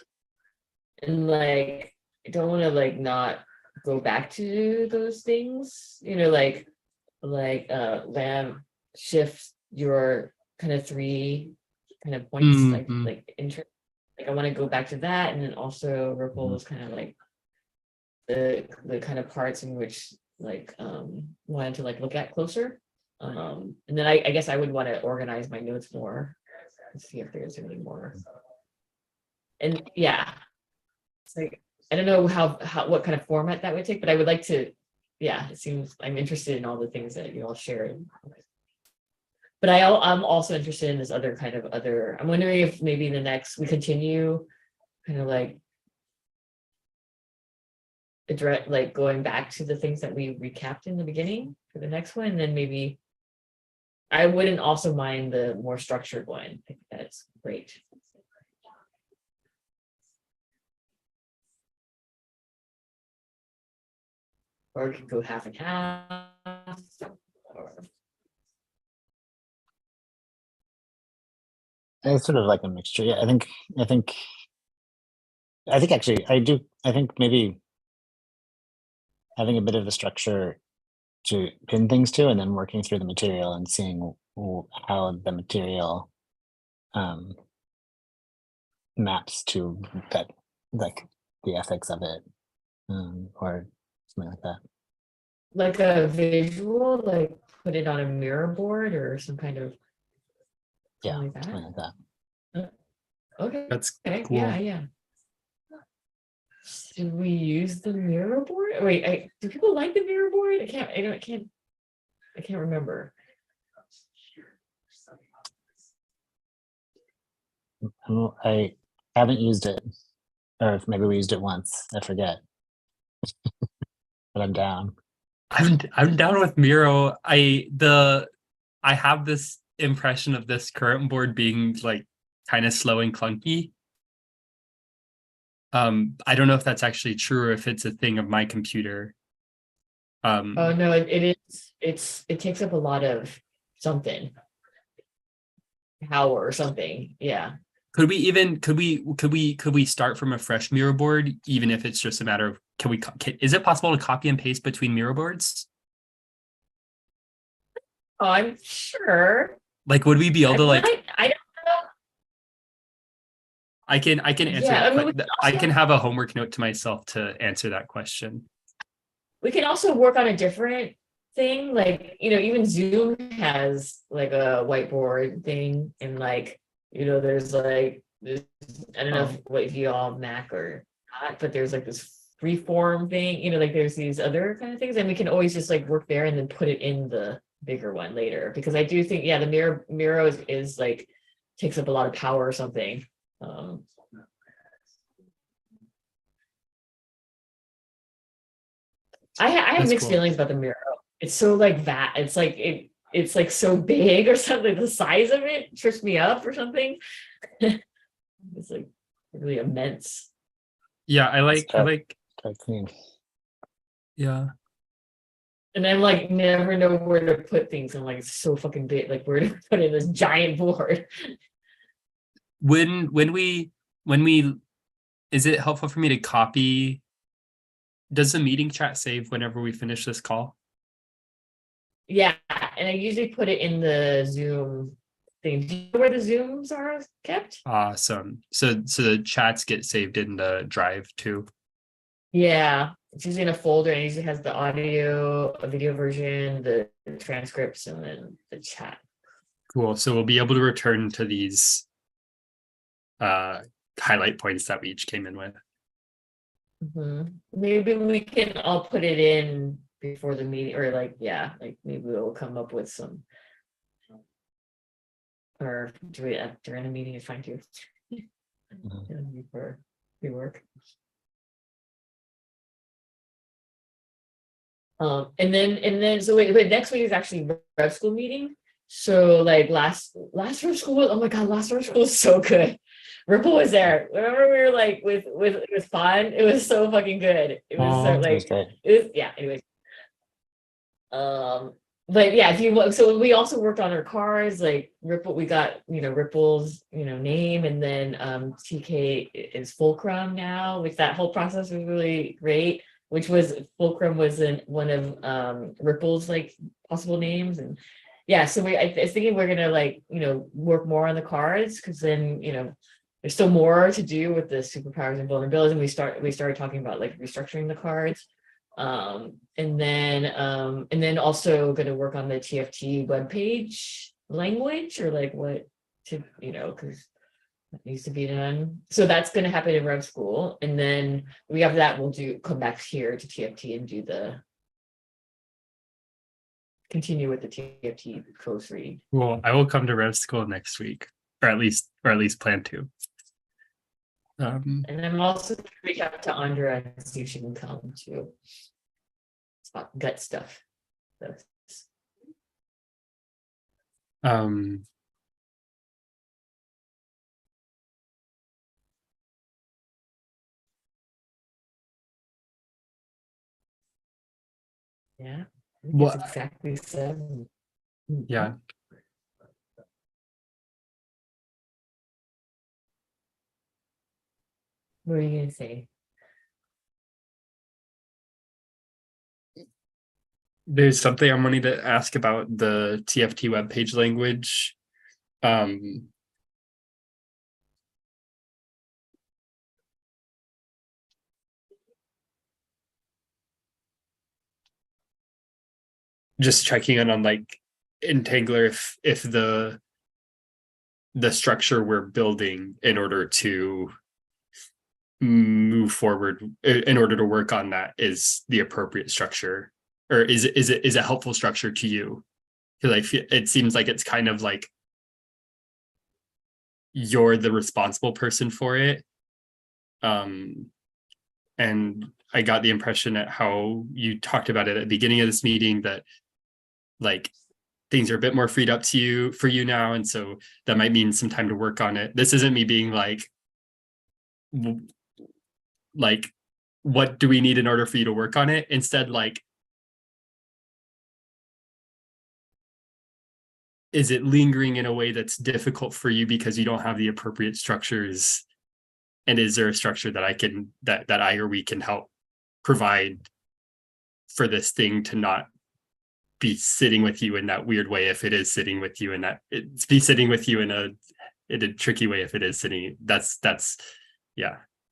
and like I don't want to like not go back to those things, like Lamb shift your kind of 3 kind of points, like I want to go back to that, and then also Ripple's kind of like the kind of parts in which like wanted to like look at closer, and then I guess I would want to organize my notes more and see if there's any more. And yeah, It's like, I don't know how what kind of format that would take, but I would like to, yeah, it seems I'm interested in all the things that you all shared. But I'm also interested in this other kind of I'm wondering if maybe the next we continue kind of like address, like going back to the things that we recapped in the beginning for the next one, and then maybe I wouldn't also mind the more structured one. I think that's great. Or it could go half and half. Or It's sort of like a mixture. Yeah, I think actually I think maybe having a bit of a structure to pin things to, and then working through the material and seeing how the material maps to that, like the ethics of it, or something like that. like a visual, like put it on a mirror board or some kind of Yeah, something like something that. like that. Okay. That's Okay. cool. Yeah. Should we use the mirror board? Wait, do people like the mirror board? I can't remember. I haven't used it, or if maybe we used it once. I forget, but I'm down. I'm down with Miro. I have this impression of this current board being like kind of slow and clunky. I don't know if that's actually true or if it's a thing of my computer. Oh no, it is. It takes up a lot of something, power or something. Yeah. Could we start from a fresh Miro board, even if it's just a matter of is it possible to copy and paste between Miro boards? Oh, I'm sure. Like, would we be able to like? I don't know. I can answer Yeah, that. I mean, I can have a homework note to myself to answer that question. we can also work on a different thing, like, even Zoom has like a whiteboard thing, and like, there's like this, I don't know if you all Mac or not, but there's like this freeform thing, like there's these other kind of things, and we can always just like work there and then put it in the bigger one later, because I do think, yeah, the Miro is like takes up a lot of power or something. I have mixed feelings about the Miro. It's so like that. It's like it's like so big or something. The size of it trips me up or something. It's like really immense. Yeah, I like clean. Yeah. And I'm like never know where to put things. I'm like, it's so fucking big. Like, where to put in this giant board? When we is it helpful for me to copy? Does the meeting chat save whenever we finish this call? Yeah, and I usually put it in the Zoom thing. Do you know where the Zooms are kept? Awesome. So the chats get saved in the drive too. Yeah, it's usually in a folder, and it usually has the audio, a video version, the transcripts, and then the chat. Cool. So we'll be able to return to these highlight points that we each came in with. Mm-hmm. Maybe we can all put it in before the meeting, or like, yeah, like maybe we'll come up with some, or do it during the meeting is fine too. Before we work. And then so wait, next week is actually rev school meeting. So like last rev school, oh my god, last rev school was so good. Ripple was there. Remember we were like with it was fun. It was so fucking good. It was so like it was, yeah. Anyways, but yeah, if you so we also worked on our cars, like Ripple. We got Ripple's name, and then TK is Fulcrum now, which that whole process was really great. Which was Fulcrum was one of Ripple's like possible names, and yeah. So I was thinking we're gonna like work more on the cards, because then there's still more to do with the superpowers and vulnerabilities, and we started talking about like restructuring the cards, and then also going to work on the TFT webpage language, or like what to because that needs to be done. So that's going to happen in Rev School, and then we after that we'll come back here to TFT and continue with the TFT close read. Well, I will come to Rev School next week, or at least plan to. And I'm also going to reach out to Andra and see if she can come too. It's about gut stuff. Yeah. What exactly 7. Yeah. What are you gonna say? There's something I'm wanting to ask about the TFT webpage language. Just checking in on like Entangler if the structure we're building in order to move forward, in order to work on that, is the appropriate structure, or is it a helpful structure to you? Because it seems like it's kind of like you're the responsible person for it. And I got the impression at how you talked about it at the beginning of this meeting that like things are a bit more freed up for you now, and so that might mean some time to work on it. This isn't me being like what do we need in order for you to work on it? Instead, like, is it lingering in a way that's difficult for you because you don't have the appropriate structures? And is there a structure that I or we can help provide for this thing to not be sitting with you in that weird way, if it is sitting with you, and that it's be sitting with you in a tricky way if it is sitting?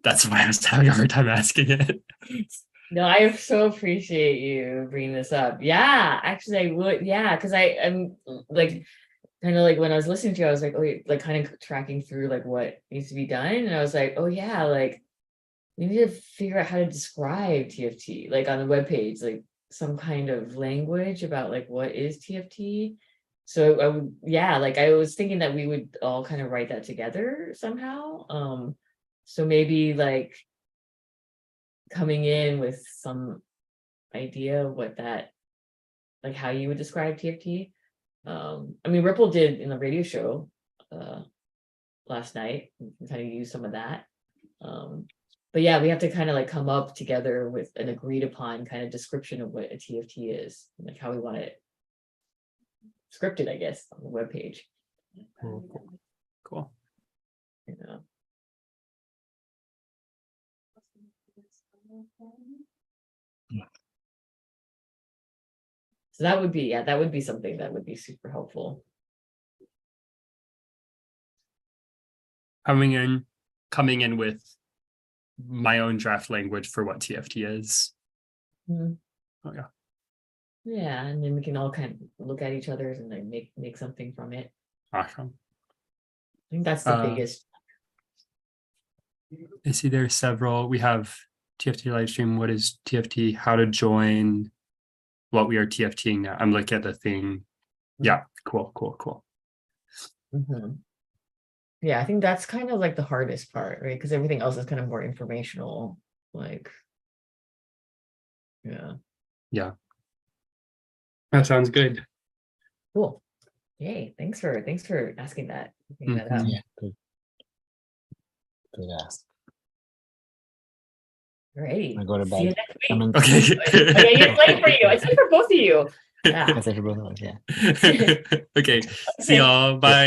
That's why I was having a hard time asking it. No, I so appreciate you bringing this up. Yeah, actually I would. Yeah, because I'm like kind of like when I was listening to you, I was like, oh, like kind of tracking through like what needs to be done. And I was like, oh yeah, like we need to figure out how to describe TFT, like on the webpage, like some kind of language about like what is TFT. So I would, like I was thinking that we would all kind of write that together somehow. So maybe like coming in with some idea of what that, like how you would describe TFT. I mean, Ripple did in the radio show last night, kind of use some of that. But yeah, we have to kind of like come up together with an agreed upon kind of description of what a TFT is, like how we want it scripted, I guess, on the webpage. Cool. You know. So that would be something that would be super helpful. Coming in with my own draft language for what TFT is. Mm-hmm. Oh yeah. Yeah, and then we can all kind of look at each other's and then make something from it. Awesome. I think that's the biggest. I see there's several. We have TFT live stream. What is TFT? How to join? What we are TFTing now. I'm looking at the thing. Yeah, cool. Mm-hmm. Yeah, I think that's kind of like the hardest part, right? Because everything else is kind of more informational. Like, yeah. That sounds good. Cool. Yay! Thanks for asking that. That up. Yeah, good ask. Alrighty. I go to See you bed. next week. Okay, it's late for you. It's late for both of you. Yeah. I say for both of us, yeah. Okay. See y'all. Bye.